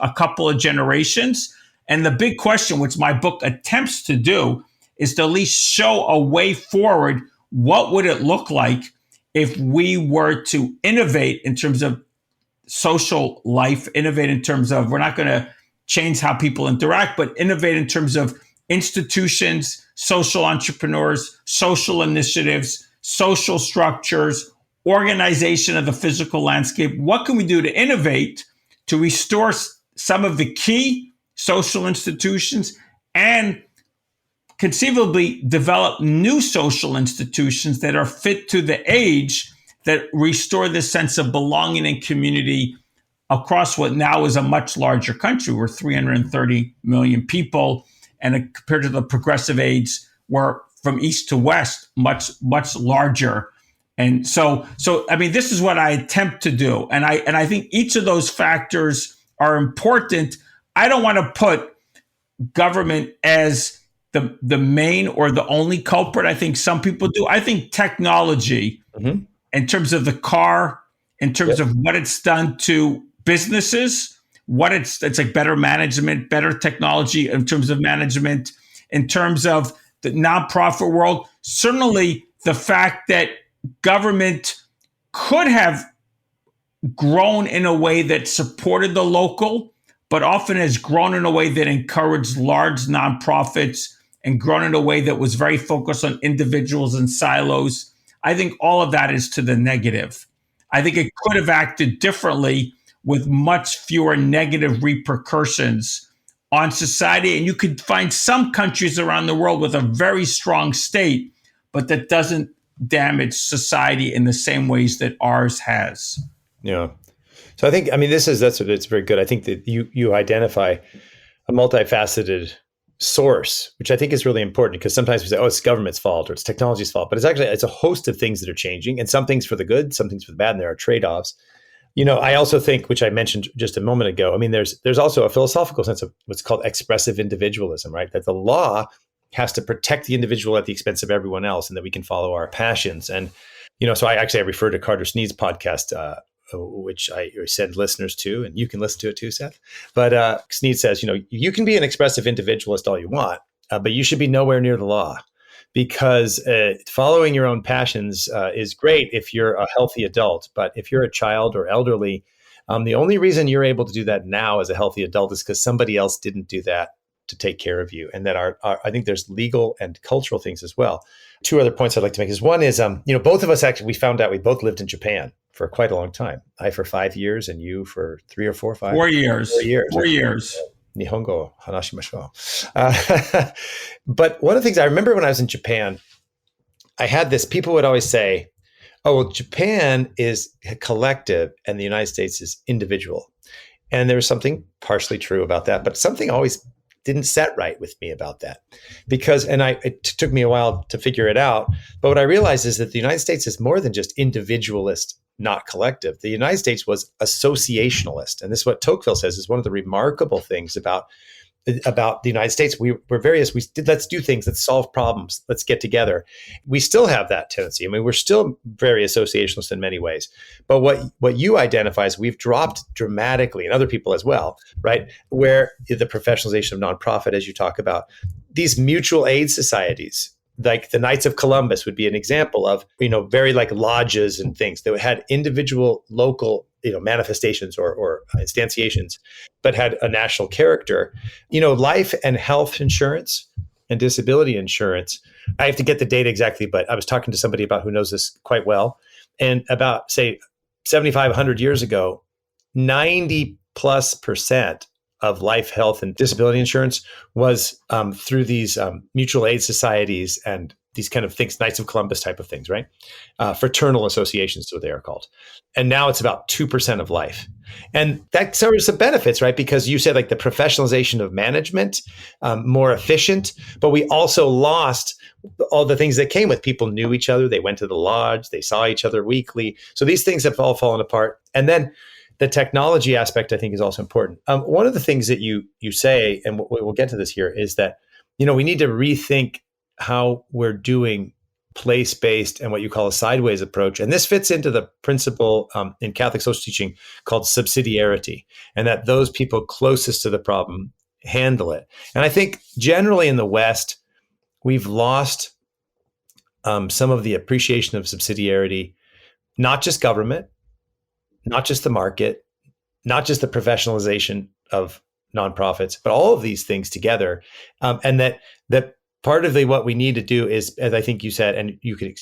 a couple of generations. And the big question, which my book attempts to do, is to at least show a way forward. What would it look like if we were to innovate in terms of social life, innovate in terms of, we're not going to change how people interact, but innovate in terms of institutions, social entrepreneurs, social initiatives, social structures, organization of the physical landscape. What can we do to innovate to restore some of the key social institutions and conceivably develop new social institutions that are fit to the age, that restore this sense of belonging and community across what now is a much larger country? We're 330 million people, and compared to the progressive age, we're from east to west, much, much larger. And so I mean, this is what I attempt to do. And I think each of those factors are important. I don't want to put government as the main or the only culprit. I think some people do. I think technology, in terms of the car, in terms of what it's done to businesses, it's like better management, better technology in terms of management, in terms of the nonprofit world. Certainly the fact that government could have grown in a way that supported the local, but often has grown in a way that encouraged large nonprofits and grown in a way that was very focused on individuals and silos. I think all of that is to the negative. I think it could have acted differently with much fewer negative repercussions on society. And you could find some countries around the world with a very strong state, but that doesn't damage society in the same ways that ours has. Yeah. So I think, I mean, it's very good. I think that you identify a multifaceted source, which I think is really important, because sometimes we say, oh, it's government's fault or it's technology's fault, but it's a host of things that are changing, and some things for the good, some things for the bad, and there are trade-offs. I also think, which I mentioned just a moment ago, I mean, there's also a philosophical sense of what's called expressive individualism, right? That the law has to protect the individual at the expense of everyone else, and that we can follow our passions. And, so I refer to Carter Snead's podcast, which I send listeners to, and you can listen to it too, Seth. But Snead says, you can be an expressive individualist all you want, but you should be nowhere near the law, because following your own passions is great if you're a healthy adult. But if you're a child or elderly, the only reason you're able to do that now as a healthy adult is because somebody else didn't do that to take care of you. And that I think there's legal and cultural things as well. Two other points I'd like to make is, one is, both of us actually, we found out we both lived in Japan for quite a long time. I for 5 years and you for 3 or 4, 5? 4 years. 4 years. Nihongo hanashimashou. But one of the things I remember when I was in Japan, I had this, people would always say, oh, well, Japan is collective and the United States is individual. And there was something partially true about that, but something always didn't set right with me about that, because, it took me a while to figure it out. But what I realized is that the United States is more than just individualist, not collective. The United States was associationalist. And this is what Tocqueville says is one of the remarkable things about the United States. Let's do things, let's solve problems, let's get together. We still have that tendency. I mean, we're still very associationalist in many ways. But what you identify is we've dropped dramatically, and other people as well, right? Where the professionalization of nonprofit, as you talk about, these mutual aid societies, like the Knights of Columbus would be an example of, very like lodges and things that had individual local, manifestations or instantiations, but had a national character. Life and health insurance and disability insurance. I have to get the data exactly, but I was talking to somebody about who knows this quite well. And about, say, 7,500 years ago, 90+% of life, health, and disability insurance was through these mutual aid societies and these kind of things, Knights of Columbus type of things, right? Fraternal associations is what they are called. And now it's about 2% of life. And that serves some benefits, right? Because you said like the professionalization of management, more efficient, but we also lost all the things that came with people knew each other. They went to the lodge, they saw each other weekly. So these things have all fallen apart. And then the technology aspect, I think, is also important. One of the things that you say, and we'll get to this here, is that, we need to rethink how we're doing place-based and what you call a sideways approach. And this fits into the principle in Catholic social teaching called subsidiarity, and that those people closest to the problem handle it. And I think generally in the West, we've lost some of the appreciation of subsidiarity, not just government, not just the market, not just the professionalization of nonprofits, but all of these things together. And that part of what we need to do is, as I think you said, and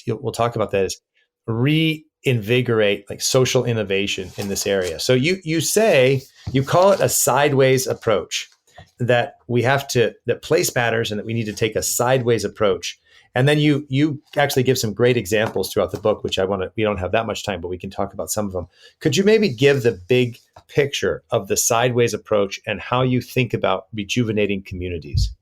we'll talk about that, is reinvigorate like social innovation in this area. So you call it a sideways approach, that that place matters and that we need to take a sideways approach. And then you actually give some great examples throughout the book, which we don't have that much time, but we can talk about some of them. Could you maybe give the big picture of the sideways approach and how you think about rejuvenating communities?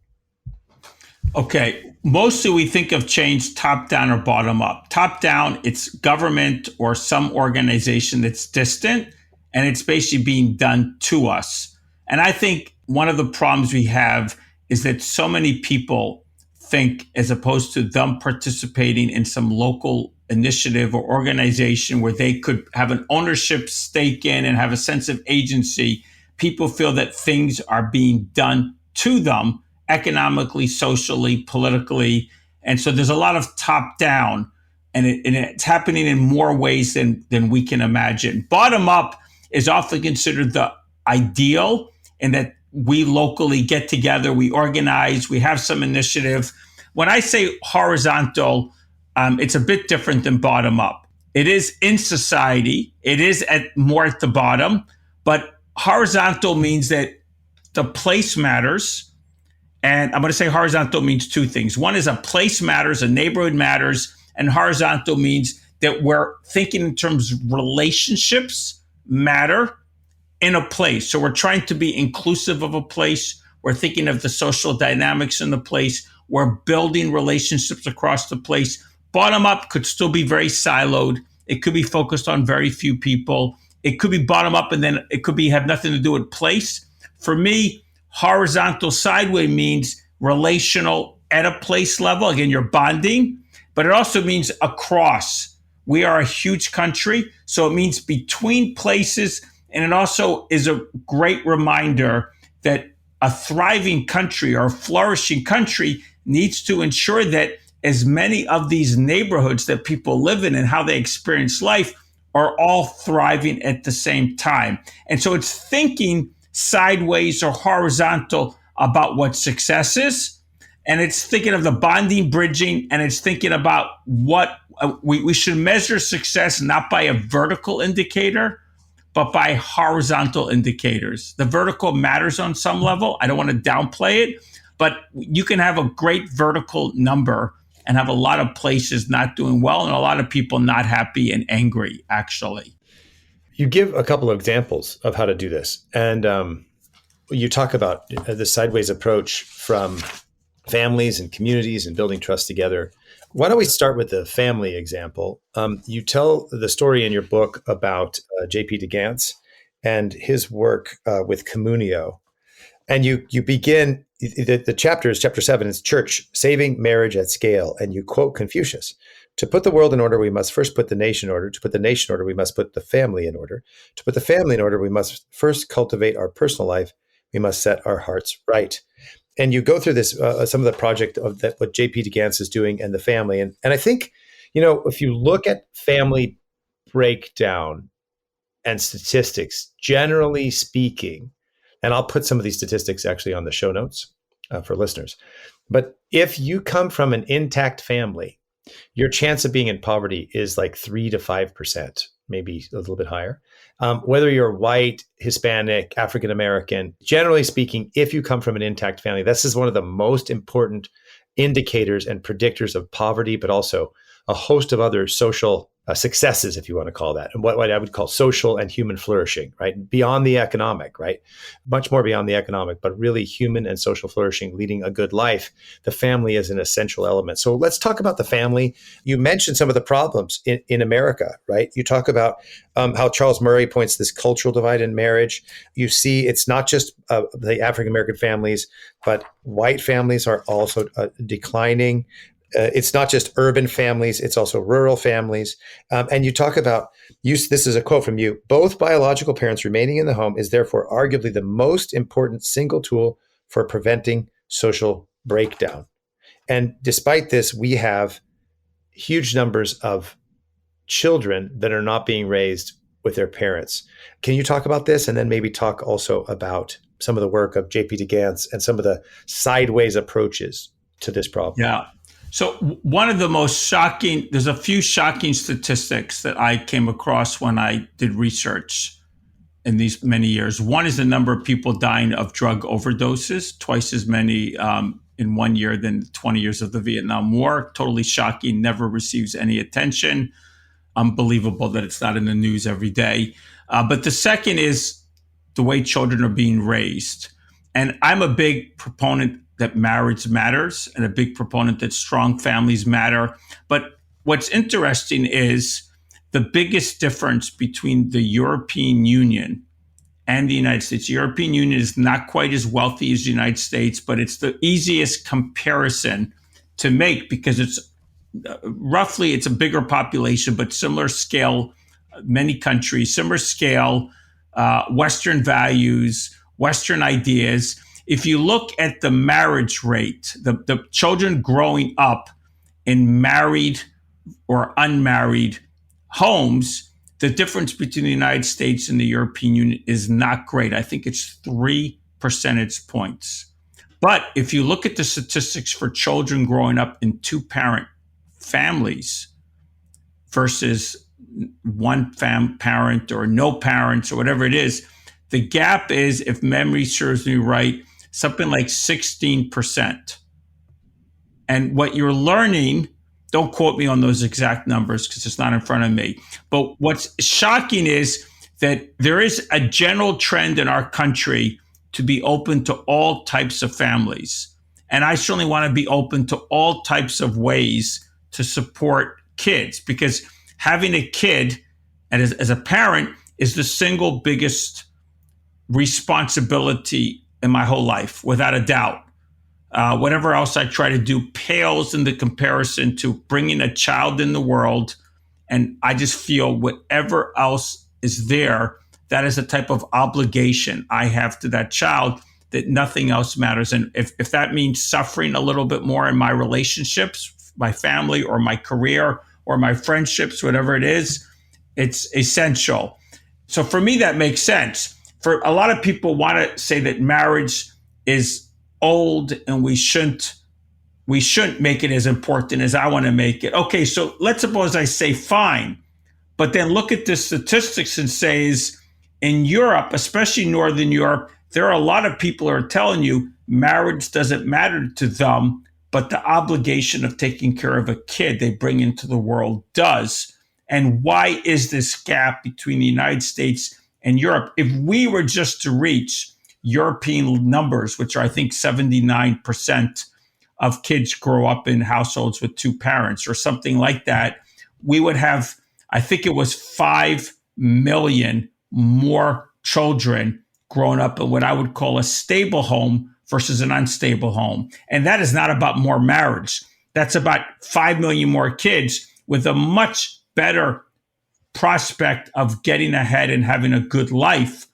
Okay. Mostly we think of change top down or bottom up. Top down, it's government or some organization that's distant, and it's basically being done to us. And I think one of the problems we have is that so many people think, as opposed to them participating in some local initiative or organization where they could have an ownership stake in and have a sense of agency, people feel that things are being done to them economically, socially, politically. And so there's a lot of top down, and it's happening in more ways than we can imagine. Bottom up is often considered the ideal, in that we locally get together, we organize, we have some initiative. When I say horizontal, it's a bit different than bottom up. It is in society, it is more at the bottom, but horizontal means that the place matters. And I'm going to say horizontal means two things. One is a place matters, a neighborhood matters, and horizontal means that we're thinking in terms of relationships matter in a place. So we're trying to be inclusive of a place. We're thinking of the social dynamics in the place. We're building relationships across the place. Bottom up could still be very siloed. It could be focused on very few people. It could be bottom up, and then it could have nothing to do with place. For me, horizontal sideways means relational at a place level. Again, you're bonding, but it also means across. We are a huge country, so it means between places. And it also is a great reminder that a thriving country or a flourishing country needs to ensure that as many of these neighborhoods that people live in and how they experience life are all thriving at the same time. And so it's thinking sideways or horizontal about what success is. And it's thinking of the bonding, bridging, and it's thinking about what we should measure success not by a vertical indicator, but by horizontal indicators. The vertical matters on some level. I don't want to downplay it, but you can have a great vertical number and have a lot of places not doing well and a lot of people not happy and angry, actually. You give a couple of examples of how to do this. And you talk about the sideways approach from families and communities and building trust together. Why don't we start with the family example? You tell the story in your book about J.P. DeGance and his work with Communio. And you begin, the chapter is chapter 7, it's Church, Saving Marriage at Scale. And you quote Confucius: "To put the world in order, we must first put the nation in order. To put the nation in order, we must put the family in order. To put the family in order, we must first cultivate our personal life. We must set our hearts right." And you go through this, some of the project of that, what J.P. DeGance is doing and the family. And I think, if you look at family breakdown and statistics, generally speaking, and I'll put some of these statistics actually on the show notes, for listeners. But if you come from an intact family, your chance of being in poverty is like 3 to 5%, maybe a little bit higher. Whether you're white, Hispanic, African American, generally speaking, if you come from an intact family, this is one of the most important indicators and predictors of poverty, but also a host of other social successes, if you want to call that, and what I would call social and human flourishing, right? Beyond the economic, right? Much more beyond the economic, but really human and social flourishing, leading a good life. The family is an essential element. So let's talk about the family. You mentioned some of the problems in America, right? You talk about how Charles Murray points this cultural divide in marriage. You see it's not just the African-American families, but white families are also declining. It's not just urban families, it's also rural families. And you talk about, this is a quote from you, both biological parents remaining in the home is therefore arguably the most important single tool for preventing social breakdown. And despite this, we have huge numbers of children that are not being raised with their parents. Can you talk about this? And then maybe talk also about some of the work of J.P. DeGance and some of the sideways approaches to this problem. Yeah. So one of the most shocking, there's a few shocking statistics that I came across when I did research in these many years. One is the number of people dying of drug overdoses, twice as many in 1 year than 20 years of the Vietnam War. Totally shocking, never receives any attention. Unbelievable that it's not in the news every day. But the second is the way children are being raised. And I'm a big proponent that marriage matters and a big proponent that strong families matter. But what's interesting is the biggest difference between the European Union and the United States. The European Union is not quite as wealthy as the United States, but it's the easiest comparison to make because it's roughly, it's a bigger population, but similar scale, many countries, similar scale, Western values, Western ideas. If you look at the marriage rate, the children growing up in married or unmarried homes, the difference between the United States and the European Union is not great. I think it's 3 percentage points. But if you look at the statistics for children growing up in two-parent families versus one parent or no parents or whatever it is, the gap is, if memory serves me right, something like 16%. And what you're learning, don't quote me on those exact numbers because it's not in front of me, but what's shocking is that there is a general trend in our country to be open to all types of families. And I certainly want to be open to all types of ways to support kids, because having a kid and as a parent is the single biggest responsibility in my whole life, without a doubt. Whatever else I try to do pales in the comparison to bringing a child in the world. And I just feel whatever else is there, that is a type of obligation I have to that child that nothing else matters. And if that means suffering a little bit more in my relationships, my family or my career or my friendships, whatever it is, it's essential. So for me, that makes sense. For a lot of people want to say that marriage is old and we shouldn't make it as important as I want to make it. Okay, so let's suppose I say fine, but then look at the statistics and says in Europe, especially Northern Europe, there are a lot of people who are telling you marriage doesn't matter to them, but the obligation of taking care of a kid they bring into the world does. And why is this gap between the United States and Europe? If we were just to reach European numbers, which are, I think, 79% of kids grow up in households with two parents or something like that, we would have, I think it was 5 million more children growing up in what I would call a stable home versus an unstable home. And that is not about more marriage. That's about 5 million more kids with a much better prospect of getting ahead and having a good life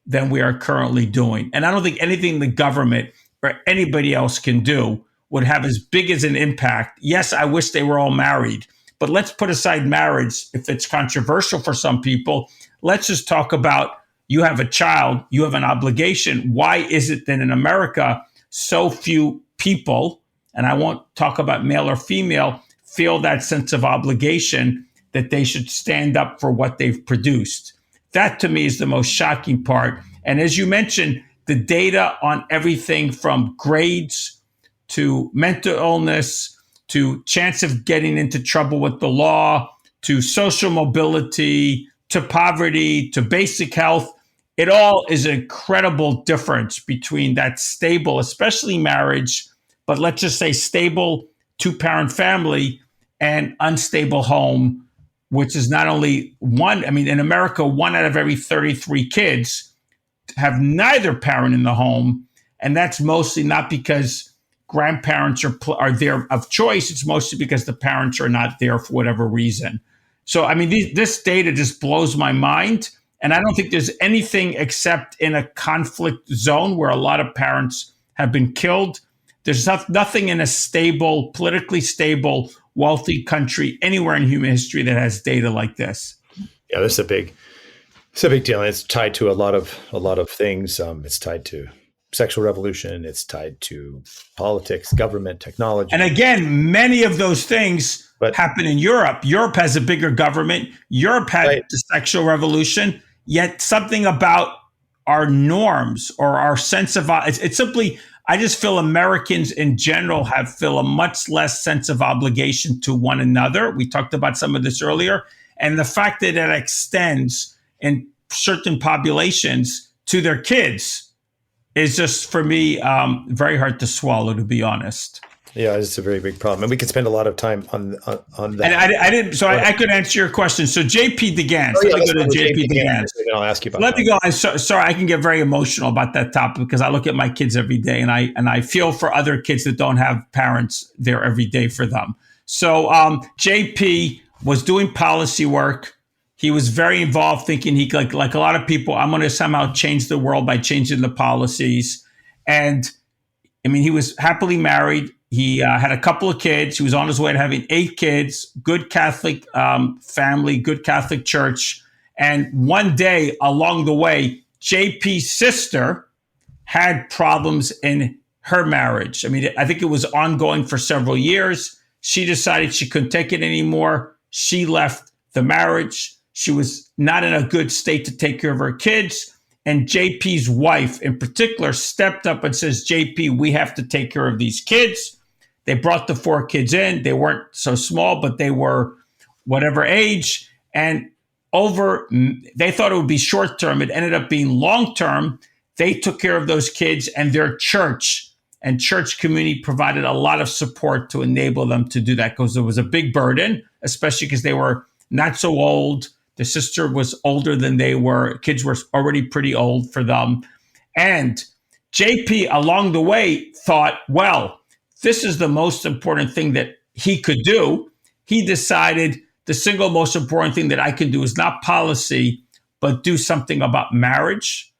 than we are currently doing. And I don't think anything the government or anybody else can do would have as big as an impact. Yes, I wish they were all married, but let's put aside marriage if it's controversial for some people. Let's just talk about, you have a child, you have an obligation. Why is it that in America, so few people, and I won't talk about male or female, feel that sense of obligation that they should stand up for what they've produced. That to me is the most shocking part. And as you mentioned, the data on everything from grades to mental illness to chance of getting into trouble with the law to social mobility to poverty to basic health, it all is an incredible difference between that stable, especially marriage, but let's just say stable two-parent family and unstable home, which is not only one, I mean, in America, 1 out of every 33 kids have neither parent in the home. And that's mostly not because grandparents are there of choice. It's mostly because the parents are not there for whatever reason. So, I mean, this data just blows my mind. And I don't think there's anything except in a conflict zone where a lot of parents have been killed. There's nothing in a stable, politically stable, wealthy country anywhere in human history that has data like this. Yeah, this is a big deal. And it's tied to a lot of things. It's tied to sexual revolution. It's tied to politics, government, technology. And again, many of those things happen in Europe. Europe has a bigger government. Europe had the sexual revolution, yet something about our norms or our sense of it's simply, I just feel Americans in general feel a much less sense of obligation to one another. We talked about some of this earlier. And the fact that it extends in certain populations to their kids is just, for me, very hard to swallow, to be honest. Yeah, it's a very big problem. And we could spend a lot of time on that. And I didn't, so I could answer your question. So JP DeGans, let me go to JP DeGans. I'll ask you about Let me go. Sorry, I can get very emotional about that topic because I look at my kids every day and I feel for other kids that don't have parents there every day for them. So JP was doing policy work. He was very involved, thinking he, like a lot of people, I'm going to somehow change the world by changing the policies. And I mean, he was happily married. He had a couple of kids. He was on his way to having 8 kids, good Catholic family, good Catholic church. And one day along the way, JP's sister had problems in her marriage. I mean, I think it was ongoing for several years. She decided she couldn't take it anymore. She left the marriage. She was not in a good state to take care of her kids. And JP's wife in particular stepped up and says, JP, we have to take care of these kids. They brought the 4 kids in. They weren't so small, but they were whatever age. And they thought it would be short term. It ended up being long term. They took care of those kids, and their church and church community provided a lot of support to enable them to do that, because there was a big burden, especially because they were not so old. The sister was older than they were. Kids were already pretty old for them. And JP along the way thought, well, this is the most important thing that he could do. He decided the single most important thing that I can do is not policy, but do something about marriage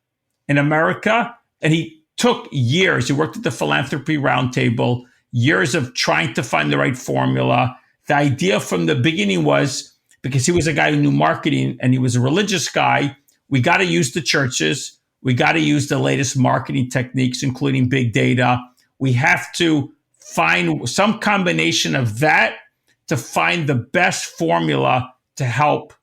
in America. And he took years. He worked at the Philanthropy Roundtable, years of trying to find the right formula. The idea from the beginning was, because he was a guy who knew marketing and he was a religious guy, we got to use the churches. We got to use the latest marketing techniques, including big data. We have to find some combination of that to find the best formula to help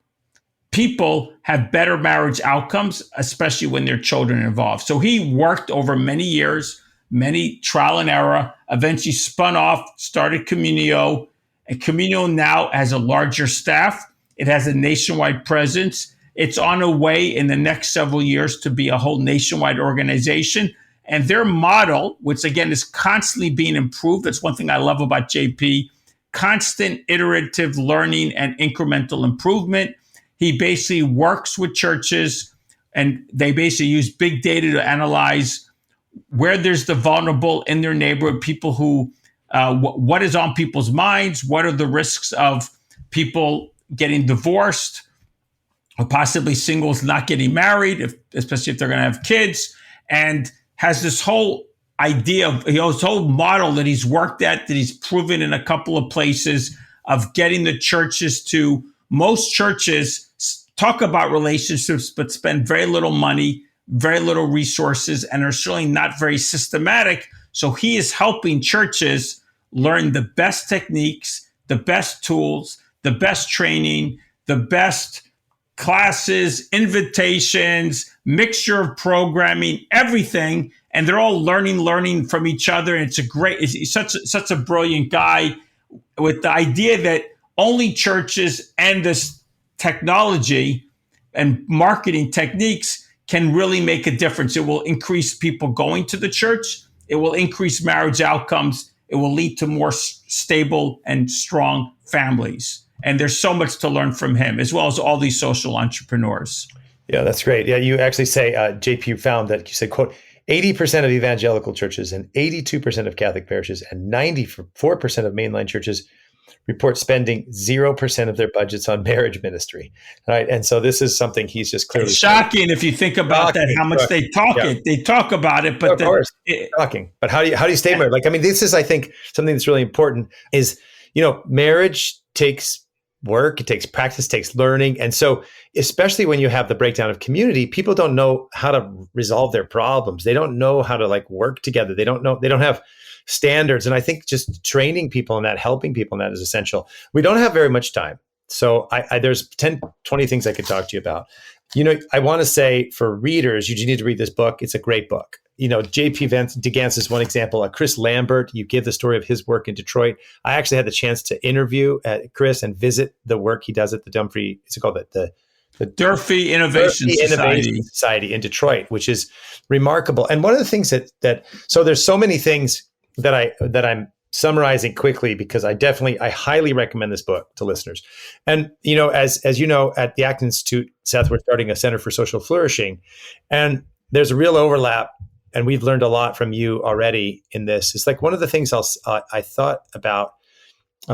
people have better marriage outcomes, especially when their children are involved. So he worked over many years, many trial and error, eventually spun off, started Communio. And Communio now has a larger staff. It has a nationwide presence. It's on a way in the next several years to be a whole nationwide organization. And their model, which again is constantly being improved, that's one thing I love about JP, constant iterative learning and incremental improvement. He basically works with churches, and they basically use big data to analyze where there's the vulnerable in their neighborhood, people who what is on people's minds, what are the risks of people getting divorced, or possibly singles not getting married, especially if they're going to have kids, and has this whole idea of, this whole model that he's worked at, that he's proven in a couple of places, of getting the churches to, most churches talk about relationships, but spend very little money, very little resources, and are certainly not very systematic. So he is helping churches learn the best techniques, the best tools, the best training, the best classes, invitations, mixture of programming, everything. And they're all learning from each other. And he's such a brilliant guy with the idea that only churches and this technology and marketing techniques can really make a difference. It will increase people going to the church. It will increase marriage outcomes. It will lead to more stable and strong families. And there's so much to learn from him, as well as all these social entrepreneurs. Yeah, that's great. Yeah, you actually say, JP found that you said, quote, 80% of evangelical churches and 82% of Catholic parishes and 94% of mainline churches report spending 0% of their budgets on marriage ministry. Right. And so this is something he's just clearly. It's shocking if you think about that, how much they talk it. They talk about it, but of course, shocking. But how do you stay married? Like, I mean, this is, I think, something that's really important is, marriage takes work, it takes practice, takes learning. And so, especially when you have the breakdown of community, people don't know how to resolve their problems. They don't know how to work together. They don't have standards. And I think just training people in that, helping people in that is essential. We don't have very much time. So there's 10, 20 things I could talk to you about. I want to say for readers, you just need to read this book. It's a great book. J.P. DeGance is one example. Chris Lambert, you give the story of his work in Detroit. I actually had the chance to interview Chris and visit the work he does at the Dumfries, it's called the Durfee Innovation Society in Detroit, which is remarkable. And one of the things so there's so many things that I'm summarizing quickly because I highly recommend this book to listeners. And as you know, at the Acton Institute, Seth, we're starting a Center for Social Flourishing, and there's a real overlap. And we've learned a lot from you already in this. It's like one of the things I thought about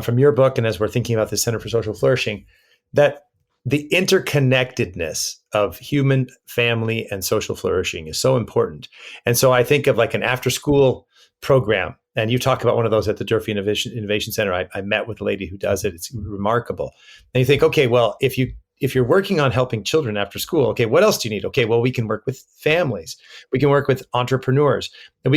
from your book, and as we're thinking about the Center for Social Flourishing, that the interconnectedness of human, family, and social flourishing is so important. And so I think of an after-school program, and you talk about one of those at the Durfee Innovation Center. I met with a lady who does it. It's remarkable. And you think, okay, well, if you're working on helping children after school, okay, what else do you need? Okay, well, we can work with families. We can work with entrepreneurs. And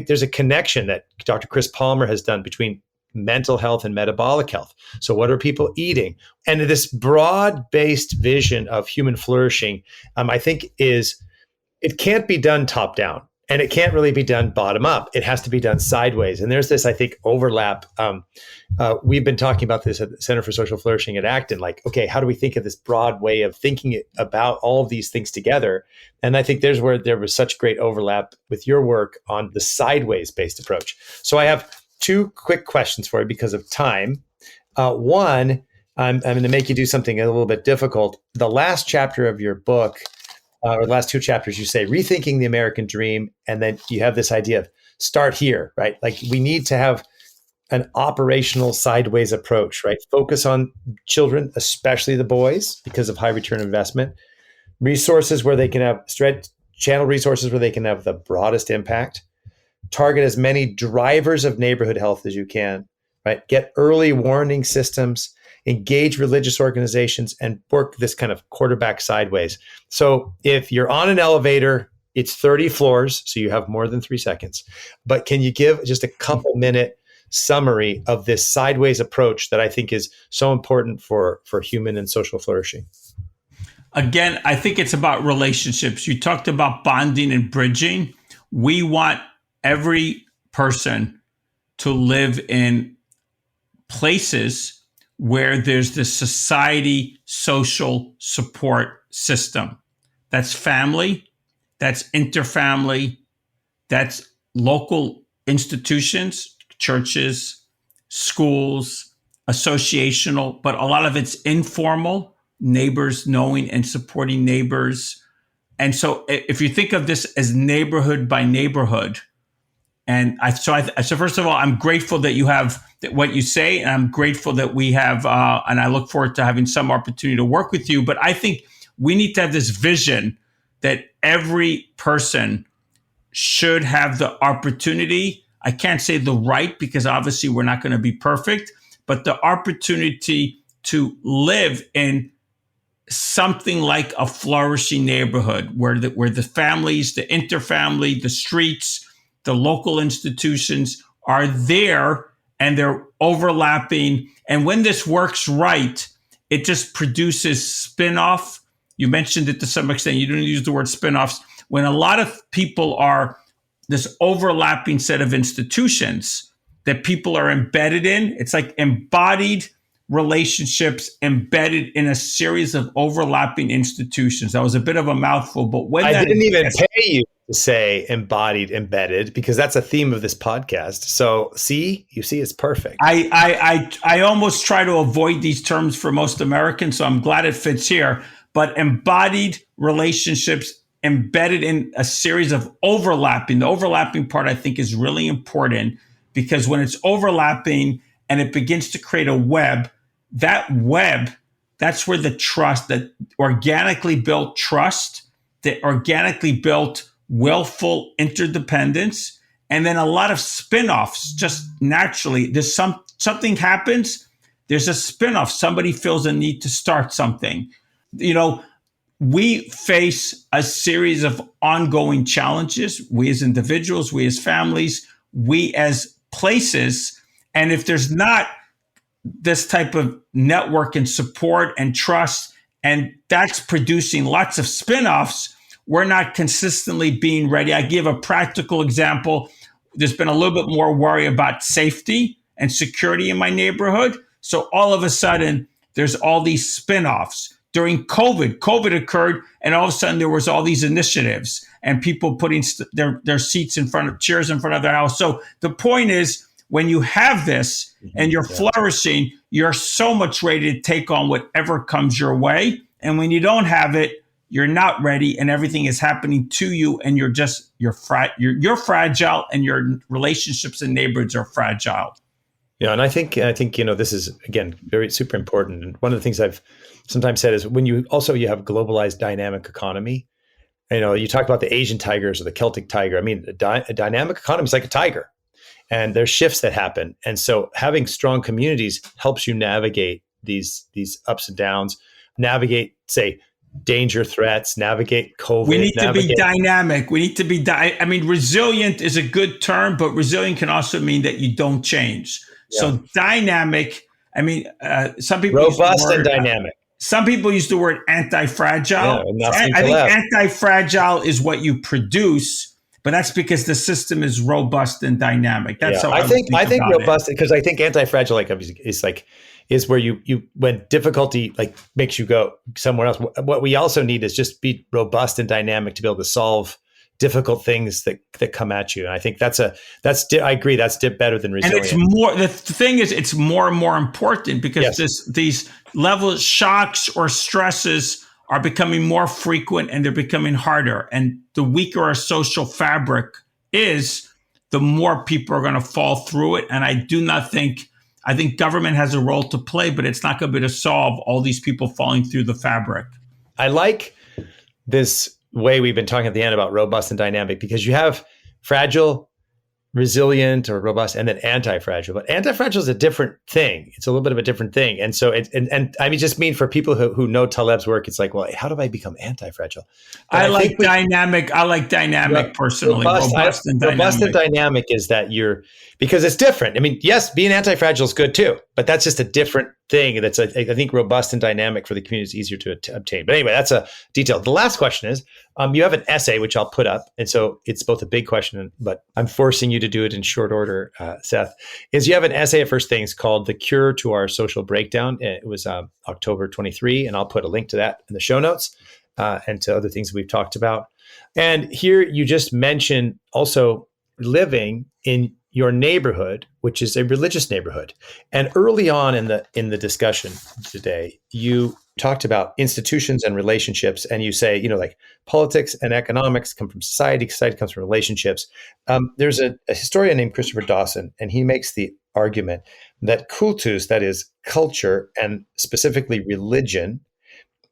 there's a connection that Dr. Chris Palmer has done between mental health and metabolic health. So what are people eating? And this broad-based vision of human flourishing, I think it can't be done top down. And it can't really be done bottom up. It has to be done sideways. And there's this, I think, overlap. We've been talking about this at the Center for Social Flourishing at Acton. Okay, how do we think of this broad way of thinking about all of these things together? And I think there's where there was such great overlap with your work on the sideways-based approach. So I have two quick questions for you because of time. One, I'm going to make you do something a little bit difficult. The last chapter of your book, or the last two chapters, you say rethinking the American dream, and then you have this idea of start here, right? We need to have an operational sideways approach, right? Focus on children, especially the boys, because of high return investment. Resources where they can have channel resources where they can have the broadest impact. Target as many drivers of neighborhood health as you can, right? Get early warning systems. Engage religious organizations and work this kind of quarterback sideways. So if you're on an elevator, it's 30 floors, so you have more than 3 seconds. But can you give just a couple minute summary of this sideways approach that I think is so important for human and social flourishing? Again, I think it's about relationships. You talked about bonding and bridging. We want every person to live in places where there's the society social support system. That's family, that's interfamily, that's local institutions, churches, schools, associational, but a lot of it's informal, neighbors knowing and supporting neighbors. And so if you think of this as neighborhood by neighborhood, so first of all, I'm grateful that you have what you say, and I'm grateful that we have, and I look forward to having some opportunity to work with you. But I think we need to have this vision that every person should have the opportunity. I can't say the right, because obviously we're not going to be perfect, but the opportunity to live in something like a flourishing neighborhood where the families, the interfamily, the streets, the local institutions are there and they're overlapping. And when this works right, it just produces spin-off. You mentioned it to some extent. You didn't use the word spin-offs. When a lot of people are this overlapping set of institutions that people are embedded in, it's like embodied relationships embedded in a series of overlapping institutions. That was a bit of a mouthful, but when I didn't even pay you to say embodied, embedded, because that's a theme of this podcast. So you see, it's perfect. I almost try to avoid these terms for most Americans, so I'm glad it fits here. But embodied relationships embedded in a series of overlapping. The overlapping part, I think, is really important because when it's overlapping and it begins to create a web, that's where the trust, that organically built trust, that organically built willful interdependence, and then a lot of spin-offs just naturally. There's something happens, there's a spin-off. Somebody feels a need to start something. We face a series of ongoing challenges, we as individuals, we as families, we as places. And if there's not this type of network and support and trust, and that's producing lots of spin-offs, we're not consistently being ready. I give a practical example. There's been a little bit more worry about safety and security in my neighborhood. So all of a sudden, there's all these spin-offs. During COVID occurred, and all of a sudden there was all these initiatives and people putting their seats in front of chairs in front of their house. So the point is, when you have this and you're flourishing, you're so much ready to take on whatever comes your way. And when you don't have it, you're not ready, and everything is happening to you, and you're fragile, and your relationships and neighborhoods are fragile. Yeah, and I think this is again very super important. And one of the things I've sometimes said is when you have globalized dynamic economy. You talk about the Asian tigers or the Celtic tiger. I mean, a dynamic economy is like a tiger, and there's shifts that happen. And so having strong communities helps you navigate these ups and downs, navigate, say, danger threats, navigate COVID. We need to be dynamic. We need to be, resilient is a good term, but resilient can also mean that you don't change. Yeah. So dynamic, some people robust and dynamic. Some people use the word anti-fragile. Yeah, I think anti-fragile is what you produce, but that's because the system is robust and dynamic. That's how I think robust, because I think anti-fragile is where you when difficulty makes you go somewhere else. What we also need is just be robust and dynamic to be able to solve difficult things that come at you. And I think I agree, that's better than resilient. And it's more, the thing is, it's more and more important because these level shocks or stresses are becoming more frequent and they're becoming harder. And the weaker our social fabric is, the more people are going to fall through it. And I think government has a role to play, but it's not going to be to solve all these people falling through the fabric. I like this way we've been talking at the end about robust and dynamic, because you have fragile, resilient, or robust, and then anti-fragile. But anti-fragile is a different thing. It's a little bit of a different thing. And so just mean for people who know Taleb's work, it's like, well, how do I become anti-fragile? I like dynamic personally. Robust and dynamic. Robust and dynamic is that because it's different. Yes, being anti-fragile is good too, but that's just a different thing. That's I think robust and dynamic for the community is easier to obtain. But anyway, that's a detail. The last question is, you have an essay, which I'll put up. And so it's both a big question, but I'm forcing you to do it in short order, Seth, is you have an essay at First Things called The Cure to Our Social Breakdown. It was October 23, and I'll put a link to that in the show notes and to other things we've talked about. And here you just mentioned also living in your neighborhood, which is a religious neighborhood. And early on in the discussion today, you talked about institutions and relationships, and you say, politics and economics come from society comes from relationships. There's a historian named Christopher Dawson, and he makes the argument that cultus, that is culture, and specifically religion,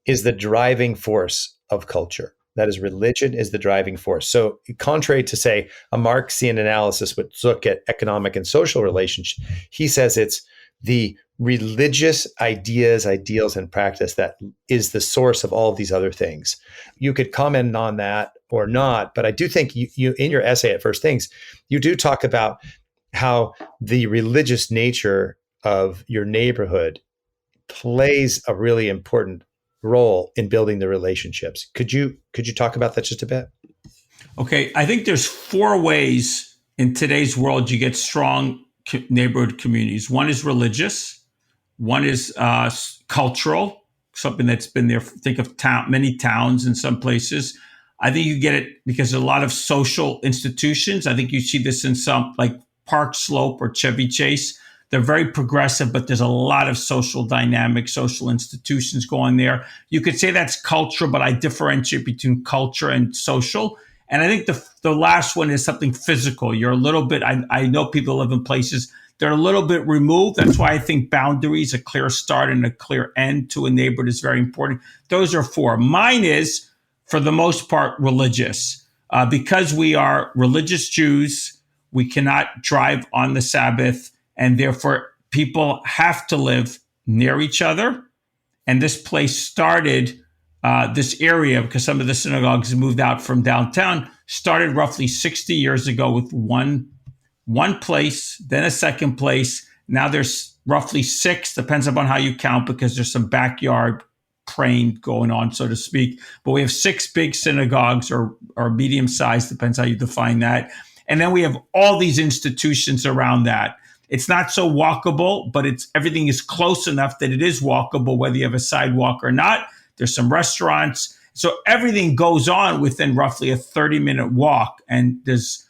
is the driving force of culture. That is, religion is the driving force. So contrary to, say, a Marxian analysis would look at economic and social relationship, he says it's the religious ideas, ideals, and practice that is the source of all of these other things. You could comment on that or not, but I do think you in your essay at First Things, you do talk about how the religious nature of your neighborhood plays a really important role in building the relationships. Could you talk about that just a bit? Okay, I think there's four ways in today's world you get strong neighborhood communities. One is religious. One is cultural, something that's been there. Think of many towns in some places. I think you get it because there's a lot of social institutions. I think you see this in some like Park Slope or Chevy Chase. They're very progressive, but there's a lot of social dynamics, social institutions going there. You could say that's culture, but I differentiate between culture and social. And I think the last one is something physical. You're a little bit, I know people live in places, they're a little bit removed. That's why I think boundaries, a clear start and a clear end to a neighborhood is very important. Those are four. Mine is, for the most part, religious. Because we are religious Jews, we cannot drive on the Sabbath, and therefore people have to live near each other. And this place started, this area, because some of the synagogues moved out from downtown, started roughly 60 years ago with one place, then a second place. Now there's roughly six, depends upon how you count, because there's some backyard praying going on, so to speak. But we have six big synagogues or medium sized, depends how you define that. And then we have all these institutions around that. It's not so walkable, but everything is close enough that it is walkable, whether you have a sidewalk or not. There's some restaurants. So everything goes on within roughly a 30-minute walk. And there's,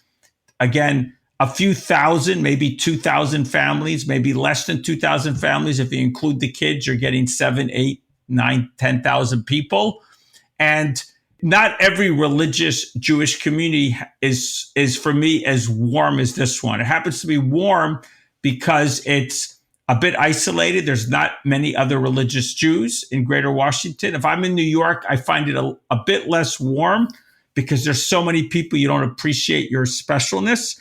again, a few thousand, maybe 2,000 families, maybe less than 2,000 families. If you include the kids, you're getting 7, 8, 9, 10,000 people. And not every religious Jewish community is for me as warm as this one. It happens to be warm because it's a bit isolated. There's not many other religious Jews in Greater Washington. If I'm in New York, I find it a bit less warm because there's so many people, you don't appreciate your specialness.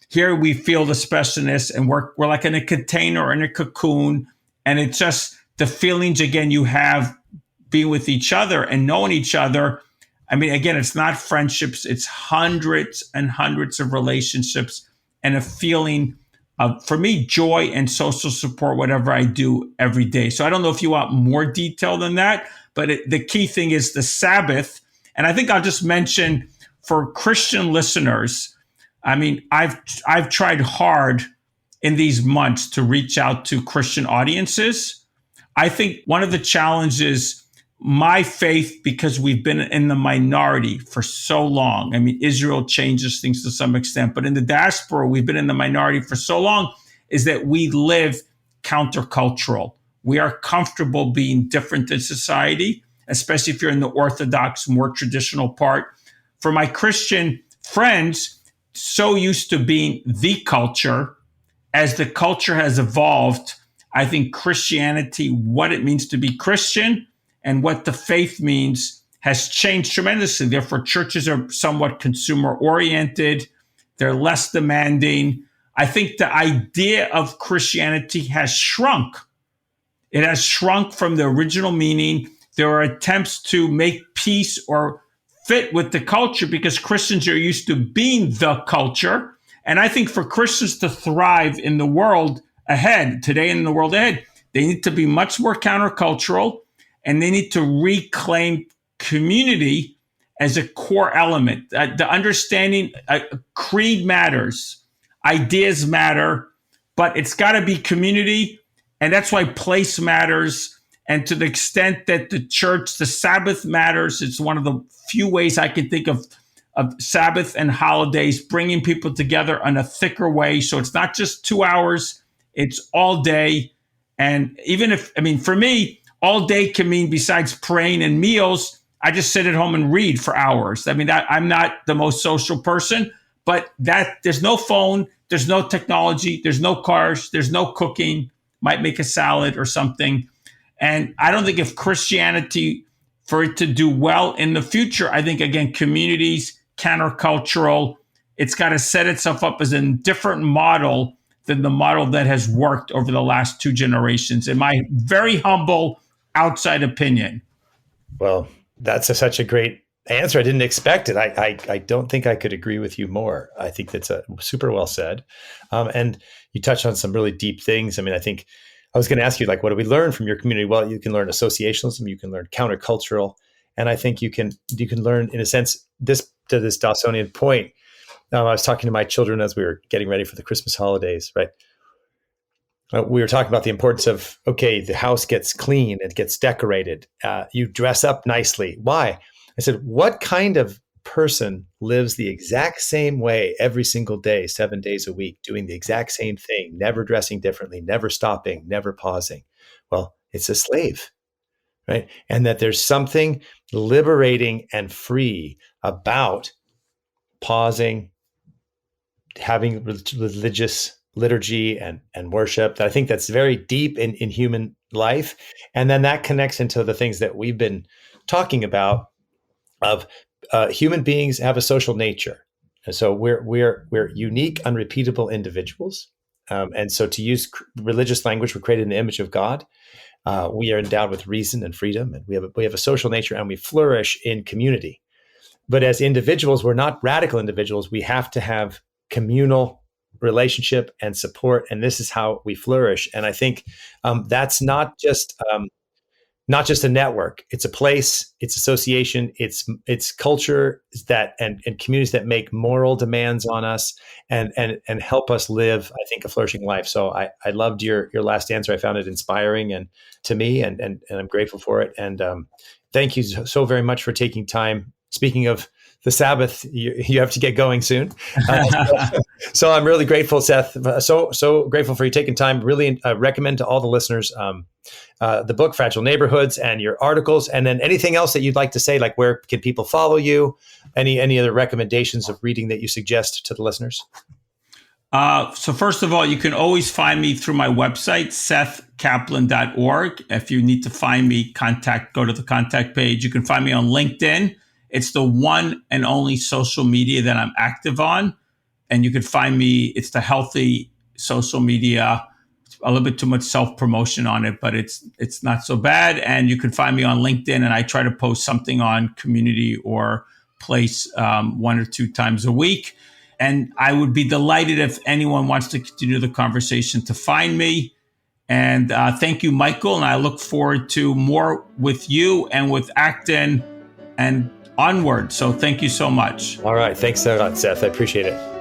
Here we feel the specialness, and we're like in a container or in a cocoon. And it's just the feelings, again, you have being with each other and knowing each other. I mean, again, it's not friendships. It's hundreds and hundreds of relationships and a feeling of, for me, joy and social support, whatever I do every day. So I don't know if you want more detail than that, but the key thing is the Sabbath. And I think I'll just mention for Christian listeners, I mean, I've tried hard in these months to reach out to Christian audiences. I think one of the challenges, my faith, because we've been in the minority for so long. I mean, Israel changes things to some extent, but in the diaspora, we've been in the minority for so long, is that we live countercultural. We are comfortable being different in society, especially if you're in the Orthodox, more traditional part. For my Christian friends, so used to being the culture, as the culture has evolved, I think Christianity, what it means to be Christian and what the faith means, has changed tremendously. Therefore, churches are somewhat consumer oriented. They're less demanding. I think the idea of Christianity has shrunk. It has shrunk from the original meaning. There are attempts to make peace or fit with the culture because Christians are used to being the culture. And I think for Christians to thrive in the world ahead, today and in the world ahead, they need to be much more countercultural, and they need to reclaim community as a core element. The understanding, creed matters, ideas matter, but it's got to be community. And that's why place matters. And to the extent that the church, the Sabbath matters, it's one of the few ways I can think of Sabbath and holidays, bringing people together in a thicker way. So it's not just 2 hours, it's all day. And even if, I mean, for me, all day can mean, besides praying and meals, I just sit at home and read for hours. I mean, I'm not the most social person, but there's no phone, there's no technology, there's no cars, there's no cooking, might make a salad or something. And I don't think if Christianity, for it to do well in the future, I think, again, communities, countercultural, it's got to set itself up as a different model than the model that has worked over the last 2 generations, in my very humble outside opinion. Well, that's such a great answer. I didn't expect it. I don't think I could agree with you more. I think that's super well said. And you touched on some really deep things. I mean, I think I was going to ask you, like, what do we learn from your community? Well, you can learn associationalism, you can learn countercultural, and I think you can learn, in a sense, this Dawsonian point. I was talking to my children as we were getting ready for the Christmas holidays, right? We were talking about the importance of, okay, the house gets clean, it gets decorated, you dress up nicely. Why? I said, what kind of person lives the exact same way every single day, 7 days a week, doing the exact same thing, never dressing differently, never stopping, never pausing? Well, it's a slave, right? And that there's something liberating and free about pausing, having religious liturgy and worship, that I think that's very deep in human life. And then that connects into the things that we've been talking about of human beings have a social nature. And so we're unique, unrepeatable individuals. And so, to use religious language, we're created in the image of God. We are endowed with reason and freedom, and we have a social nature, and we flourish in community. But as individuals, we're not radical individuals. We have to have communal relationship and support, and this is how we flourish. And I think that's not just a network. It's a place, it's association, it's culture that and communities that make moral demands on us and help us live, I think, a flourishing life. So I loved your last answer. I found it inspiring and to me, and I'm grateful for it. And thank you so very much for taking time. Speaking of the Sabbath, you have to get going soon. So I'm really grateful, Seth. So grateful for you taking time. Really recommend to all the listeners the book, Fragile Neighborhoods, and your articles. And then anything else that you'd like to say, like where can people follow you? Any other recommendations of reading that you suggest to the listeners? So first of all, you can always find me through my website, sethkaplan.org. If you need to find me, go to the contact page. You can find me on LinkedIn. It's the one and only social media that I'm active on. And you can find me, it's the healthy social media, a little bit too much self-promotion on it, but it's not so bad. And you can find me on LinkedIn, and I try to post something on community or place 1 or 2 times a week. And I would be delighted if anyone wants to continue the conversation to find me. And thank you, Michael. And I look forward to more with you and with Acton and onward. So thank you so much. All right. Thanks so much, Seth. I appreciate it.